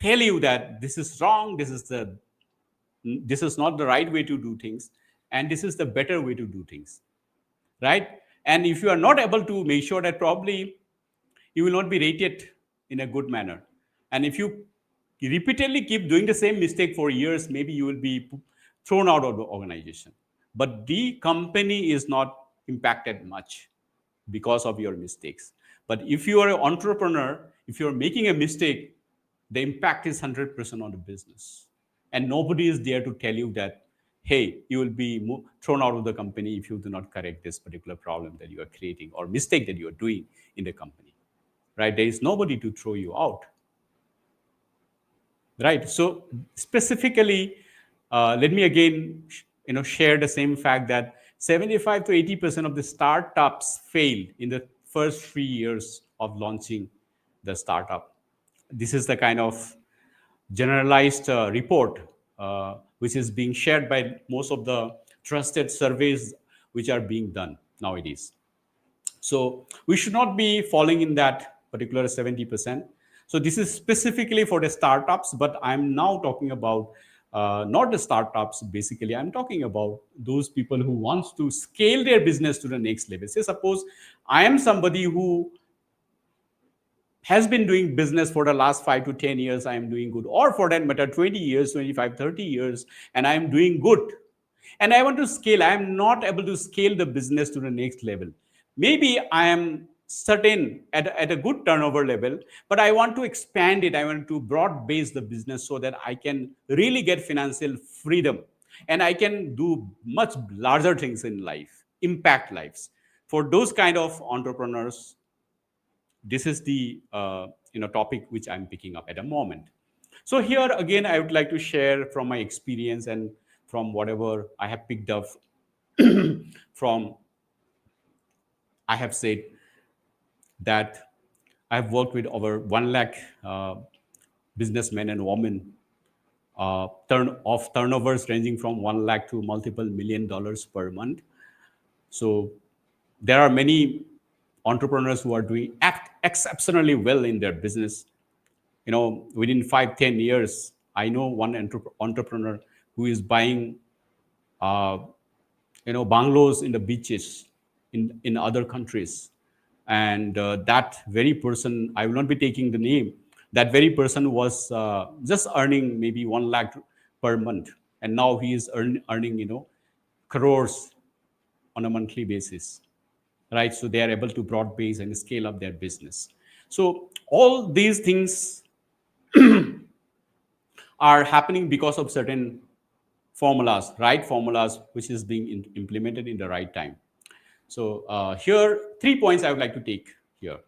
[SPEAKER 1] tell you that this is wrong, this is not the right way to do things, and this is the better way to do things, right? And if you are not able to make sure that, probably you will not be rated in a good manner. And if you repeatedly keep doing the same mistake for years, maybe you will be thrown out of the organization. But the company is not impacted much because of your mistakes. But if you are an entrepreneur, if you're making a mistake, the impact is 100% on the business. And nobody is there to tell you that, hey, you will be thrown out of the company if you do not correct this particular problem that you are creating or mistake that you are doing in the company, right? There is nobody to throw you out, right? So specifically, let me again share the same fact that 75 to 80% of the startups fail in the first 3 years of launching the startup. This is the kind of generalized report which is being shared by most of the trusted surveys which are being done nowadays. So we should not be falling in that particular 70%. So this is specifically for the startups, but I'm now talking about not the startups. Basically, I'm talking about those people who wants to scale their business to the next level. Say, suppose I am somebody who has been doing business for the last 5 to 10 years. I am doing good, or for that matter 20 years, 25, 30 years, and I am doing good. and I want to scale. I am not able to scale the business to the next level. Maybe I am certain at a good turnover level, but I want to expand it. I want to broad base the business so that I can really get financial freedom, and I can do much larger things in life, impact lives. For those kind of entrepreneurs, this is the topic which I'm picking up at the moment. So here again, I would like to share from my experience and from whatever I have picked up from, I have said that I've worked with over 1 lakh businessmen and women, turnovers ranging from 1 lakh to multiple $1 million per month. So there are many entrepreneurs who are doing exceptionally well in their business. Within 5-10 years, I know one entrepreneur who is buying uh, bungalows in the beaches in other countries. And that very person, I will not be taking the name, that very person was just earning maybe 1 lakh per month, and now he is earning crores on a monthly basis, right? So they are able to broad base and scale up their business. So all these things are happening because of certain formulas, right formulas, which is being implemented in the right time. So here, 3 points I would like to take here.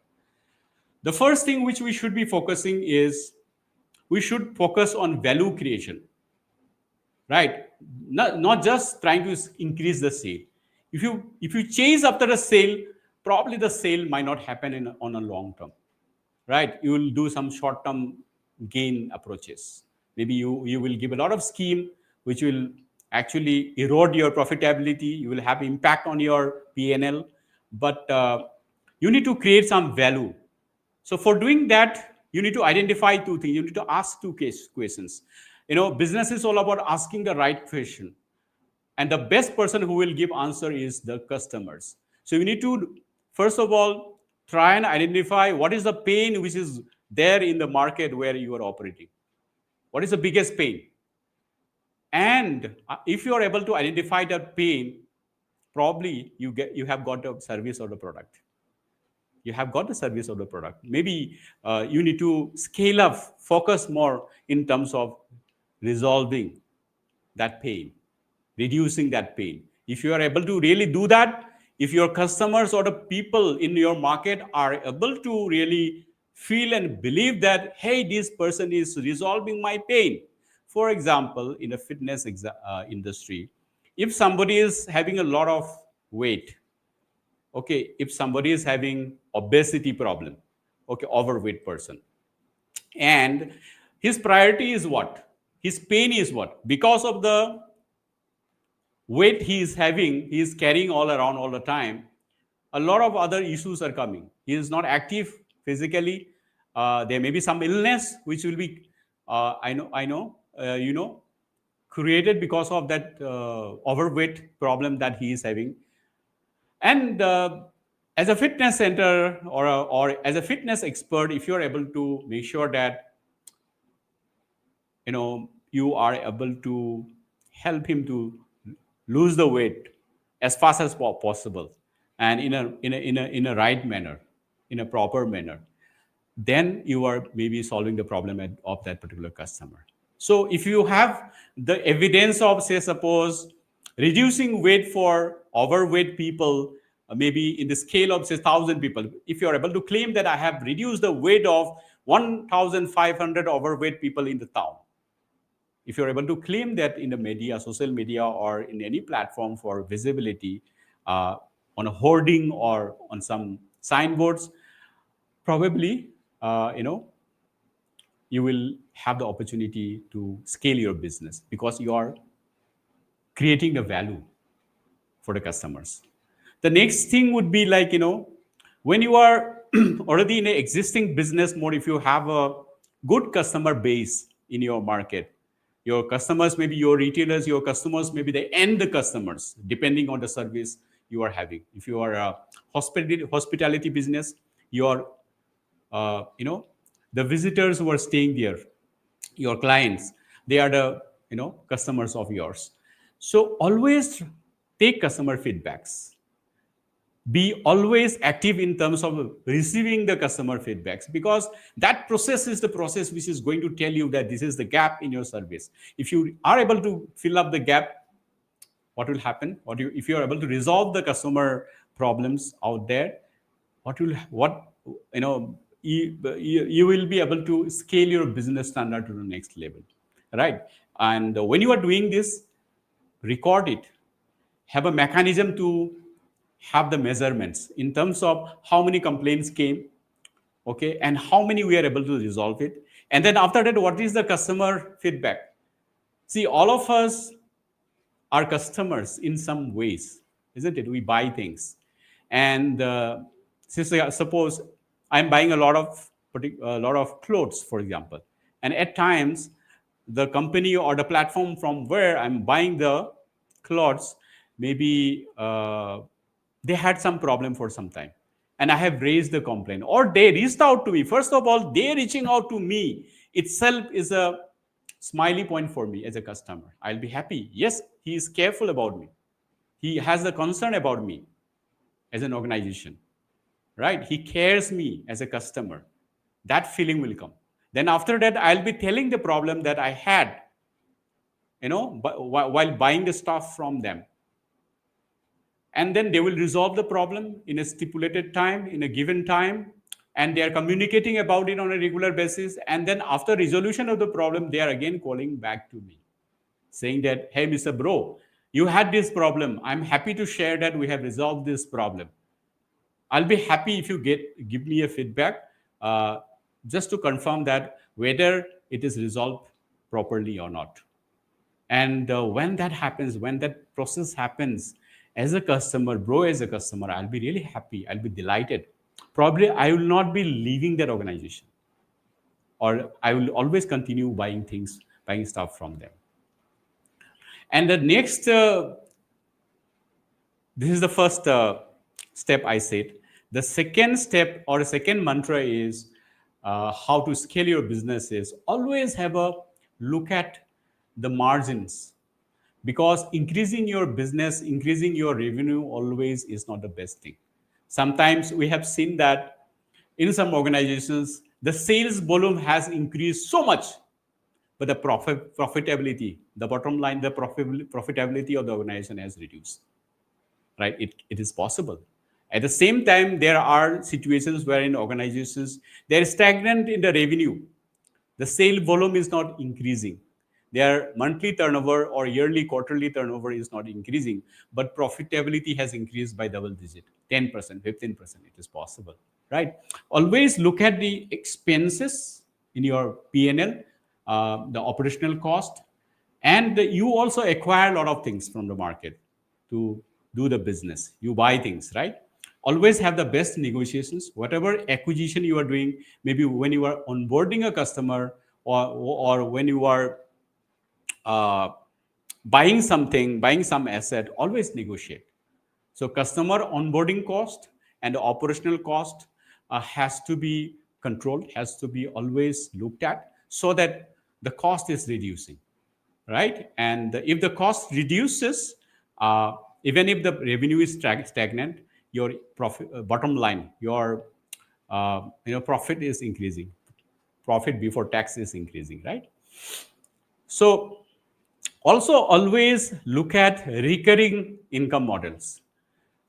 [SPEAKER 1] The first thing which we should be focusing is we should focus on value creation, right? Not just trying to increase the sale. If you chase after a sale, probably the sale might not happen on a long term, right? You will do some short term gain approaches. Maybe you will give a lot of scheme which will actually erode your profitability. You will have impact on your PNL, but you need to create some value. So for doing that, you need to identify two things. You need to ask two questions. Business is all about asking the right question, and the best person who will give answer is the customers. So you need to first of all try and identify what is the pain which is there in the market where you are operating. What is the biggest pain? And if you are able to identify that pain, probably you have got a service or the product. You have got the service or the product. Maybe you need to scale up, focus more in terms of resolving that pain, reducing that pain. If you are able to really do that, if your customers or the people in your market are able to really feel and believe that, hey, this person is resolving my pain. For example, in the fitness industry, if somebody is having a lot of weight, okay, if somebody is having obesity problem, okay, overweight person, and his priority is what? His pain is what? Because of the weight he is having, he is carrying all around all the time, a lot of other issues are coming. He is not active physically. There may be some illness which will be, created because of that overweight problem that he is having. And as a fitness center or as a fitness expert, if you're able to make sure that you are able to help him to lose the weight as fast as possible, and in a right manner, in a proper manner, then you are maybe solving the problem of that particular customer. So if you have the evidence of, say, suppose reducing weight for overweight people, maybe in the scale of, say, 1,000 people, if you are able to claim that I have reduced the weight of 1,500 overweight people in the town, if you're able to claim that in the media, social media, or in any platform for visibility, on a hoarding or on some signboards, probably you will have the opportunity to scale your business because you are creating the value for the customers. The next thing would be like, when you are already in an existing business mode, if you have a good customer base in your market, your customers may be your retailers, your customers may be the end customers, depending on the service you are having. If you are a hospitality business, your the visitors who are staying there, your clients, they are the customers of yours. So always take customer feedbacks. Be always active in terms of receiving the customer feedbacks, because that process is the process which is going to tell you that this is the gap in your service. If you are able to fill up the gap, what will happen? If you are able to resolve the customer problems out there, what you know you will be able to scale your business standard to the next level, right? And when you are doing this, record it, have a mechanism to have the measurements in terms of how many complaints came, okay, and how many we are able to resolve it. And then after that, what is the customer feedback? See, all of us are customers in some ways, isn't it? We buy things, and since suppose I'm buying a lot of clothes, for example, and at times the company or the platform from where I'm buying the clothes, maybe they had some problem for some time, and I have raised the complaint, or they reached out to me. First of all, they reaching out to me itself is a smiley point for me as a customer. I'll be happy. Yes, he is careful about me. He has a concern about me as an organization, right? He cares me as a customer. That feeling will come. Then after that, I'll be telling the problem that I had, while buying the stuff from them. And then they will resolve the problem in a stipulated time, in a given time, and they are communicating about it on a regular basis. And then after resolution of the problem, they are again calling back to me, saying that, hey, Mr. Bro, you had this problem. I'm happy to share that we have resolved this problem. I'll be happy if you give me a feedback, uh, just to confirm that whether it is resolved properly or not. And when that happens, when that process happens, as a customer, bro, as a customer, I'll be really happy. I'll be delighted. Probably I will not be leaving that organization, or I will always continue buying stuff from them. And the next, this is the first step I said. The second step or second mantra is how to scale your business is always have a look at the margins, because increasing your business, increasing your revenue always is not the best thing. Sometimes we have seen that in some organizations, the sales volume has increased so much, but the profitability, the bottom line, the profitability of the organization has reduced, right? It is possible. At the same time, there are situations where in organizations, they're stagnant in the revenue. The sale volume is not increasing. Their monthly turnover or yearly, quarterly turnover is not increasing, but profitability has increased by double digit, 10%, 15%. It is possible, right? Always look at the expenses in your P&L, the operational cost, and you also acquire a lot of things from the market to do the business. You buy things, right? Always have the best negotiations. Whatever acquisition you are doing, maybe when you are onboarding a customer, or when you are uh, buying something, buying some asset, always negotiate. So customer onboarding cost and the operational cost has to be controlled, has to be always looked at, so that the cost is reducing, right? And if the cost reduces, even if the revenue is stagnant, your profit, bottom line, your profit is increasing. Profit before tax is increasing, right? So also always look at recurring income models.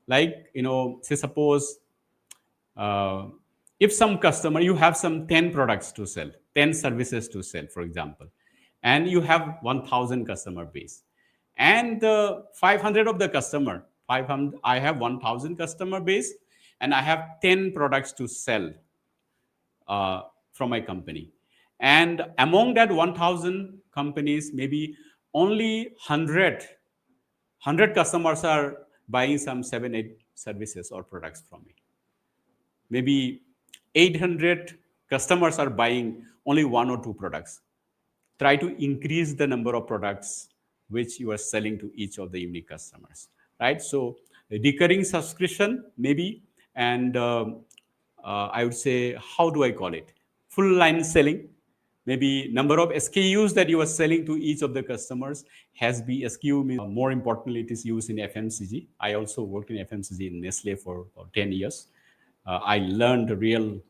[SPEAKER 1] Like, say suppose, uh, if some customer, you have some 10 products to sell, 10 services to sell, for example, and you have 1000 customer base, and the 500 of the customer, 500, I have 1000 customer base, and I have 10 products to sell uh, from my company. And among that 1000 companies, maybe only 100 customers are buying some 7 8 services or products from me. Maybe 800 customers are buying only one or two products. Try to increase the number of products which you are selling to each of the unique customers, right? So recurring subscription maybe, and I would say, how do I call it? Full line selling, maybe number of SKUs that you are selling to each of the customers. Has be SKU means, more importantly, it is used in FMCG. I also worked in FMCG in Nestle for about 10 years. I learned real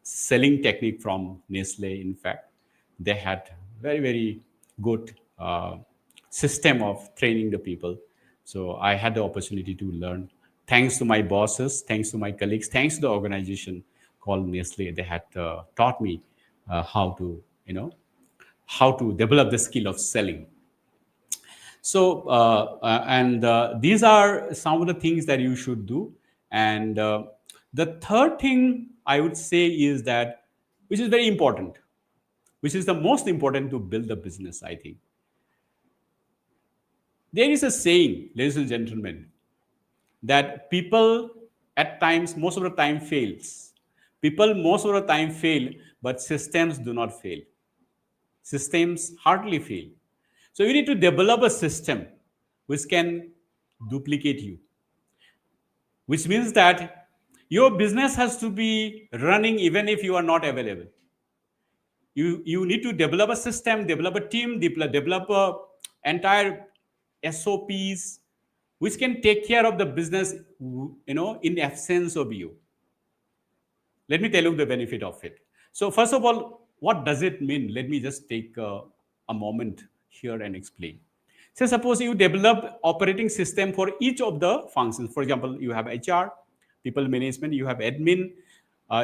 [SPEAKER 1] selling technique from Nestle. In fact, they had very, very good system of training the people. So I had the opportunity to learn. Thanks to my bosses, thanks to my colleagues, thanks to the organization called Nestle, they had taught me how to, how to develop the skill of selling. So and these are some of the things that you should do. And the third thing I would say is that, which is very important, which is the most important to build a business, I think. There is a saying, ladies and gentlemen, that people at times, most of the time, fails. People most of the time fail, but systems do not fail. Systems hardly fail. So you need to develop a system which can duplicate you, which means that your business has to be running even if you are not available. You need to develop a system, develop a team, develop a entire SOPs which can take care of the business, in absence of you. Let me tell you the benefit of it. So first of all, what does it mean? Let me just take a moment here and explain. So suppose you develop operating system for each of the functions. For example, you have HR, people management, you have admin,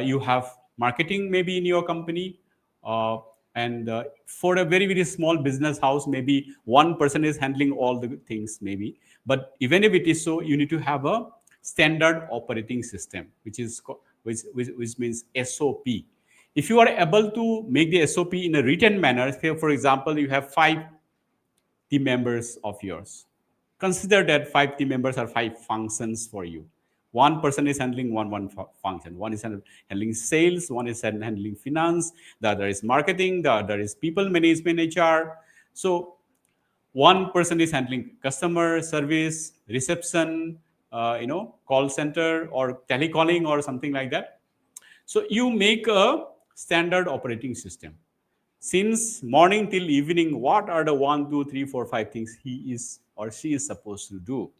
[SPEAKER 1] you have marketing maybe in your company, and for a very, very small business house, maybe one person is handling all the things maybe. But even if it is so, you need to have a standard operating system, which means SOP. If you are able to make the SOP in a written manner, say for example, you have 5 team members of yours. Consider that 5 team members are 5 functions for you. One person is handling one function. One is handling sales. One is handling finance. The other is marketing. The other is people management, HR. So one person is handling customer service, reception, call center or telecalling or something like that. So you make a standard operating system. Since morning till evening, what are the 1, 2, 3, 4, 5 things he is or she is supposed to do,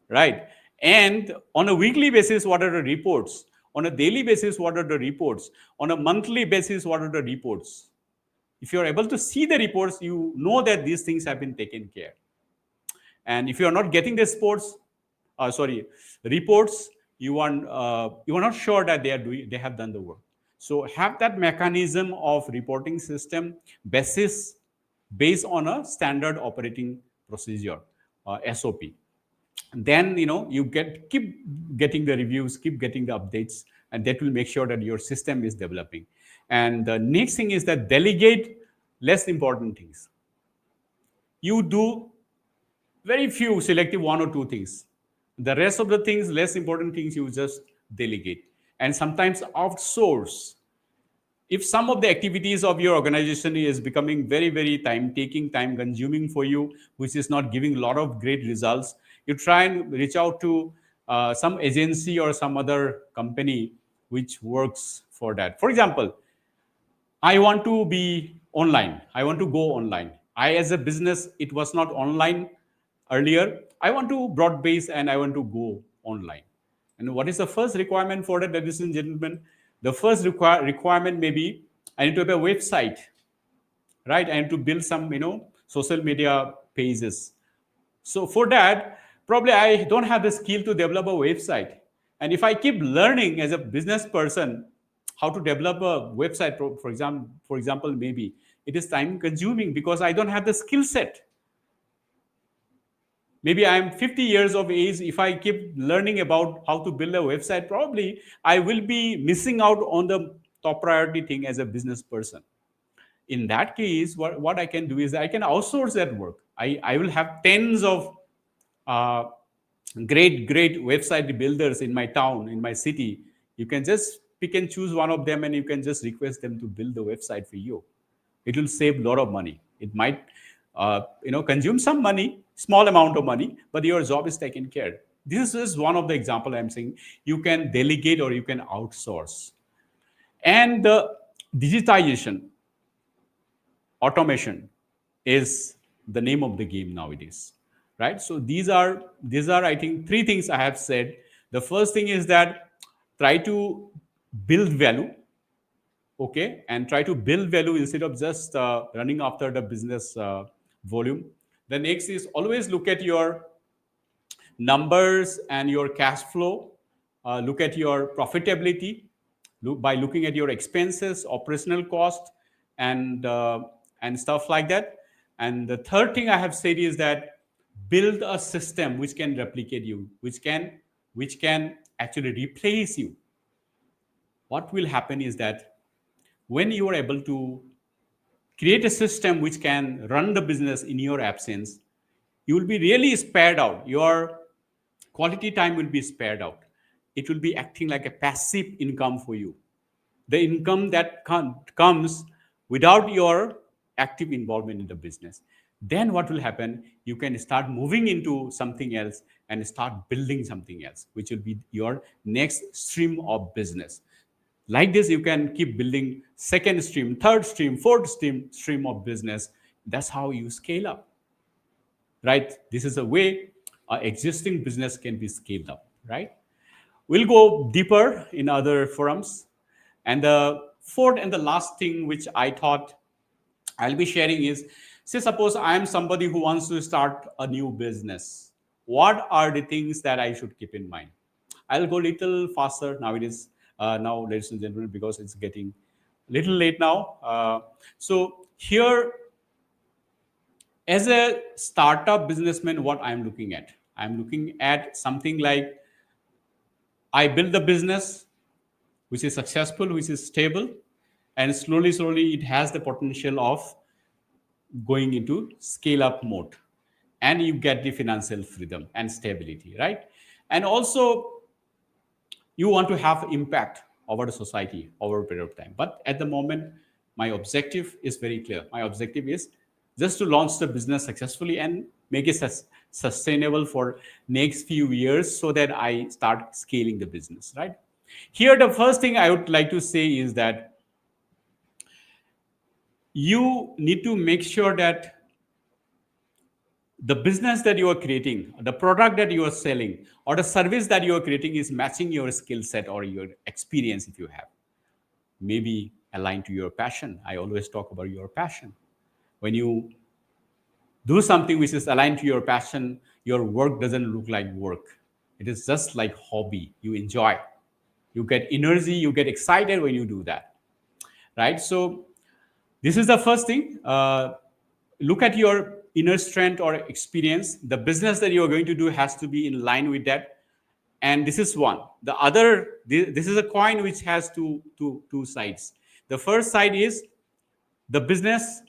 [SPEAKER 1] right? And on a weekly basis, what are the reports? On a daily basis, what are the reports? On a monthly basis, what are the reports? If you're able to see the reports, you know that these things have been taken care. And if you are not getting the reports, you are not sure that they have done the work. So have that mechanism of reporting system based on a standard operating procedure, SOP. Then you keep getting the reviews, keep getting the updates, and that will make sure that your system is developing. And the next thing is that delegate less important things. You do very few selective 1 or 2 things. The rest of the things, less important things, you just delegate and sometimes outsource. If some of the activities of your organization is becoming very, very time taking, time consuming for you, which is not giving a lot of great results, you try and reach out to some agency or some other company which works for that. For example, I want to be online. I want to go online. I, as a business, it was not online earlier. I want to broad base and I want to go online. And what is the first requirement for that, ladies and gentlemen? The first requirement may be I need to have a website, right? I need to build some, social media pages. So for that, probably I don't have the skill to develop a website. And if I keep learning as a business person how to develop a website, for example, maybe it is time consuming because I don't have the skill set. Maybe I'm 50 years of age. If I keep learning about how to build a website, probably I will be missing out on the top priority thing as a business person. In that case, what I can do is I can outsource that work. I will have tens of uh, great website builders in my town, in my city. You can just pick and choose one of them and you can just request them to build the website for you. It will save a lot of money. It might consume some money, small amount of money, but your job is taken care. This is one of the example I'm saying. You can delegate or you can outsource. And digitization, automation is the name of the game nowadays, right? So these are I think three things I have said. The first thing is that try to build value, okay, and try to build value instead of just running after the business volume. The next is always look at your numbers and your cash flow. Look at your profitability. By looking at your expenses, operational cost, and stuff like that. And the third thing I have said is that build a system which can replicate you, which can actually replace you. What will happen is that when you are able to create a system which can run the business in your absence, you will be really spared out. Your quality time will be spared out. It will be acting like a passive income for you, the income that comes without your active involvement in the business. Then what will happen? You can start moving into something else and start building something else, which will be your next stream of business. Like this, you can keep building second stream, third stream, fourth stream of business. That's how you scale up, right? This is a way existing business can be scaled up, right? We'll go deeper in other forums. And the fourth and the last thing which I thought I'll be sharing is, say, suppose I am somebody who wants to start a new business. What are the things that I should keep in mind? I'll go little faster nowadays, now, ladies and gentlemen, because it's getting little late now. So here, as a startup businessman, what I'm looking at something like I build the business which is successful, which is stable, and slowly it has the potential of going into scale up mode, and you get the financial freedom and stability, right? And also you want to have impact over the society over a period of time. But at the moment, my objective is very clear. My objective is just to launch the business successfully and make it sustainable for next few years so that I start scaling the business, right? Here, the first thing I would like to say is that you need to make sure that the business that you are creating, the product that you are selling, or the service that you are creating is matching your skill set or your experience if you have. Maybe aligned to your passion. I always talk about your passion. When you do something which is aligned to your passion, your work doesn't look like work. It is just like hobby. You enjoy. You get energy, you get excited when you do that, right? So this is the first thing. Look at your inner strength or experience. The business that you are going to do has to be in line with that. And this is one. The other, this is a coin which has two sides. The first side is the business,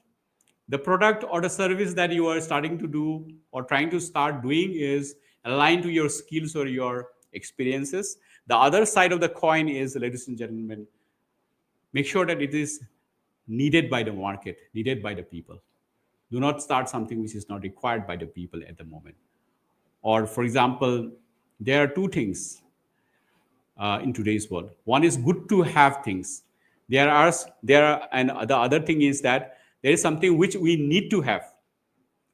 [SPEAKER 1] the product or the service that you are starting to do or trying to start doing is aligned to your skills or your experiences. The other side of the coin is, ladies and gentlemen, make sure that it is needed by the market, needed by the people. Do not start something which is not required by the people at the moment. Or, for example, there are two things in today's world. One is good to have things. And the other thing is that there is something which we need to have.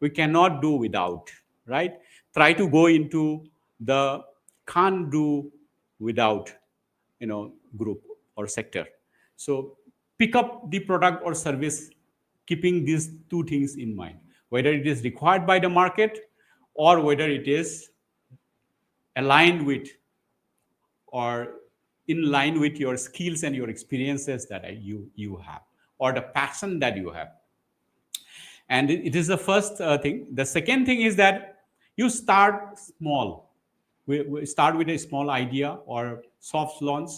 [SPEAKER 1] We cannot do without, right? Try to go into the can't do without, group or sector. So pick up the product or service keeping these two things in mind, whether it is required by the market or whether it is aligned with or in line with your skills and your experiences that you have, or the passion that you have. And it is the first thing. The second thing is that you start small. We start with a small idea or soft launch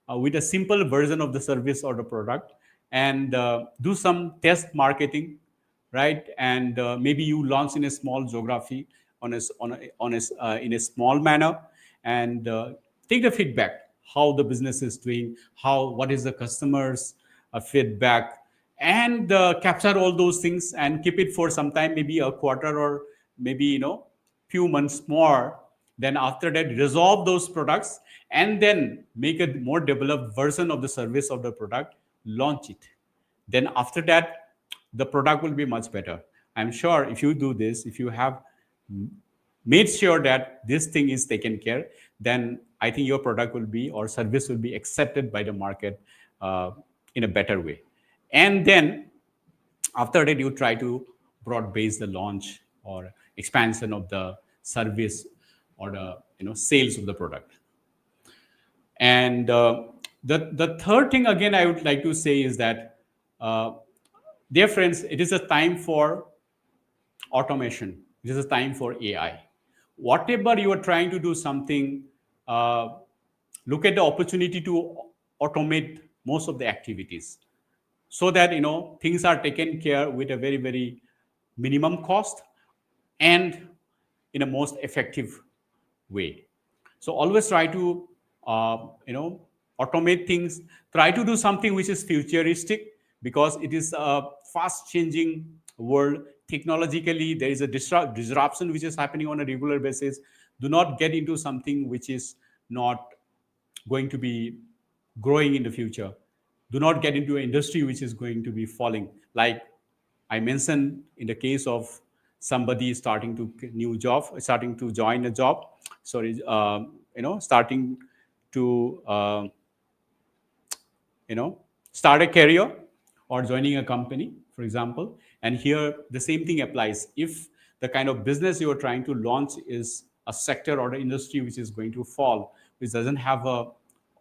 [SPEAKER 1] with a simple version of the service or the product, and do some test marketing, right? And maybe you launch in a small geography in a small manner, and take the feedback, how the business is doing, what is the customers' feedback, and capture all those things and keep it for some time, maybe a quarter or maybe few months more. Then after that, resolve those products and then make a more developed version of the service of the product launch it. Then after that, the product will be much better. I'm sure if you do this, if you have made sure that this thing is taken care, then I think your product will be or service will be accepted by the market in a better way. And then after that, you try to broad base the launch or expansion of the service or the sales of the product. And the third thing again I would like to say is that, uh, dear friends, it is a time for automation. It is a time for AI. Whatever you are trying to do something, uh, look at the opportunity to automate most of the activities so that things are taken care with a very very minimum cost and in a most effective way. So always try to automate things. Try to do something which is futuristic, because it is a fast changing world. Technologically there is a disruption which is happening on a regular basis. Do not get into something which is not going to be growing in the future. Do not get into an industry which is going to be falling. Like I mentioned, in the case of somebody starting to new job, starting to join a job, sorry, starting to start a career or joining a company, for example. And here the same thing applies. If the kind of business you are trying to launch is a sector or an industry which is going to fall, which doesn't have a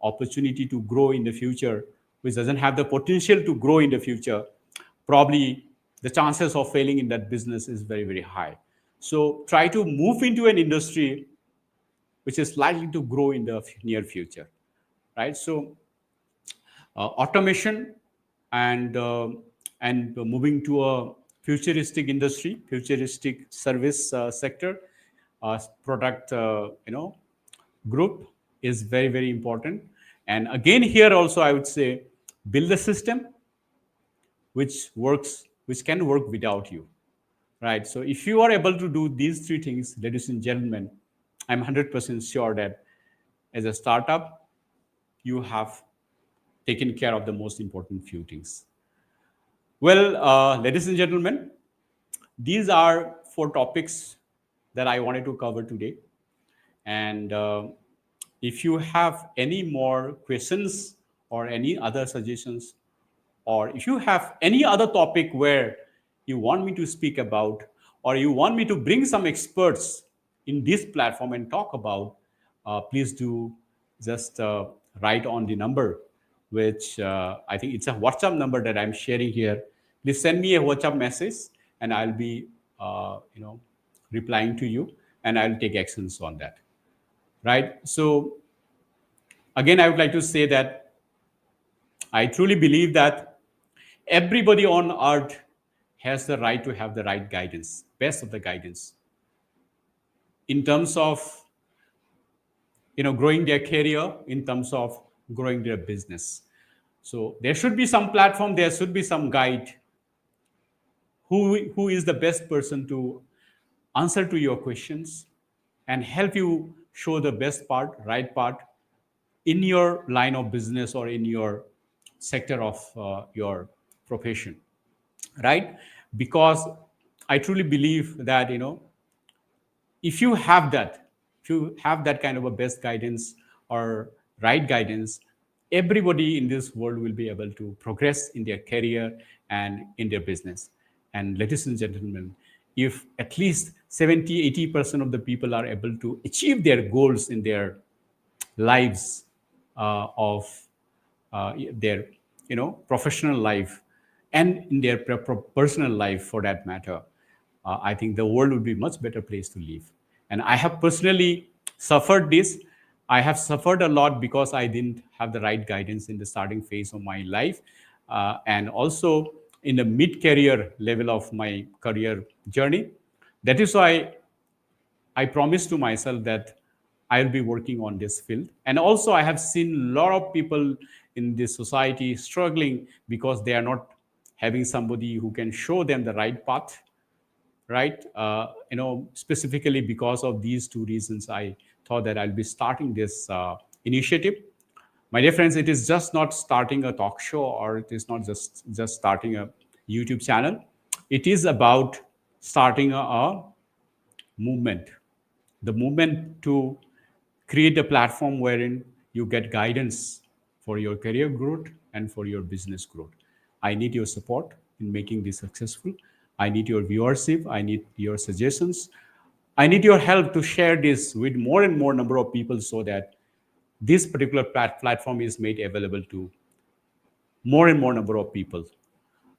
[SPEAKER 1] opportunity to grow in the future, which doesn't have the potential to grow in the future, probably the chances of failing in that business is very very high. So try to move into an industry which is likely to grow in the near future, right? So automation and moving to a futuristic industry, futuristic service sector, product, group is very very important. And again, here also I would say, build a system which can work without you, right? So if you are able to do these three things, ladies and gentlemen, I'm 100% sure that as a startup, you have taken care of the most important few things. Well, ladies and gentlemen, these are four topics that I wanted to cover today. And if you have any more questions or any other suggestions, or if you have any other topic where you want me to speak about, or you want me to bring some experts in this platform and talk about, please do just write on the number, which I think it's a WhatsApp number that I'm sharing here. Please send me a WhatsApp message, and I'll be, replying to you, and I'll take actions on that. Right. So again, I would like to say that I truly believe that everybody on earth has the right to have the right guidance, best of the guidance, in terms of growing their career, in terms of growing their business. So there should be some platform, there should be some guide, who is the best person to answer to your questions and help you show the best part, right part, in your line of business or in your sector of your profession, right? Because I truly believe that if you have that, if you have that kind of a best guidance or right guidance, everybody in this world will be able to progress in their career and in their business. And ladies and gentlemen, if at least 70-80% of the people are able to achieve their goals in their lives, of their professional life, and in their personal life for that matter, I think the world would be much better place to live. And I have personally suffered this. I have suffered a lot because I didn't have the right guidance in the starting phase of my life, and also in the mid career level of my career journey. That is why I promised to myself that I'll be working on this field. And also, I have seen a lot of people in this society struggling because they are not having somebody who can show them the right path, right? Specifically because of these two reasons, I thought that I'll be starting this initiative. My dear friends, it is just not starting a talk show, or it is not just starting a YouTube channel. It is about starting a movement, the movement to create a platform wherein you get guidance for your career growth and for your business growth. I need your support in making this successful. I need your viewership. I need your suggestions. I need your help to share this with more and more number of people, so that this particular platform is made available to more and more number of people,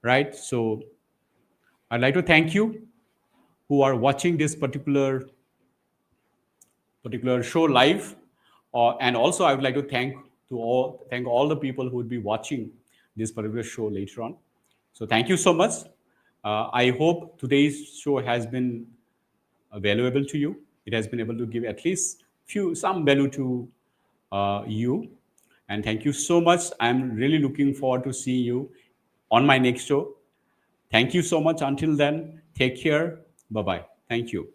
[SPEAKER 1] right? So I'd like to thank you who are watching this particular show live. And also, I would like to thank all the people who would be watching this particular show later on. So thank you so much. I hope today's show has been valuable to you. It has been able to give at least some value to you. And thank you so much. I'm really looking forward to seeing you on my next show. Thank you so much. Until then, take care. Bye bye. Thank you.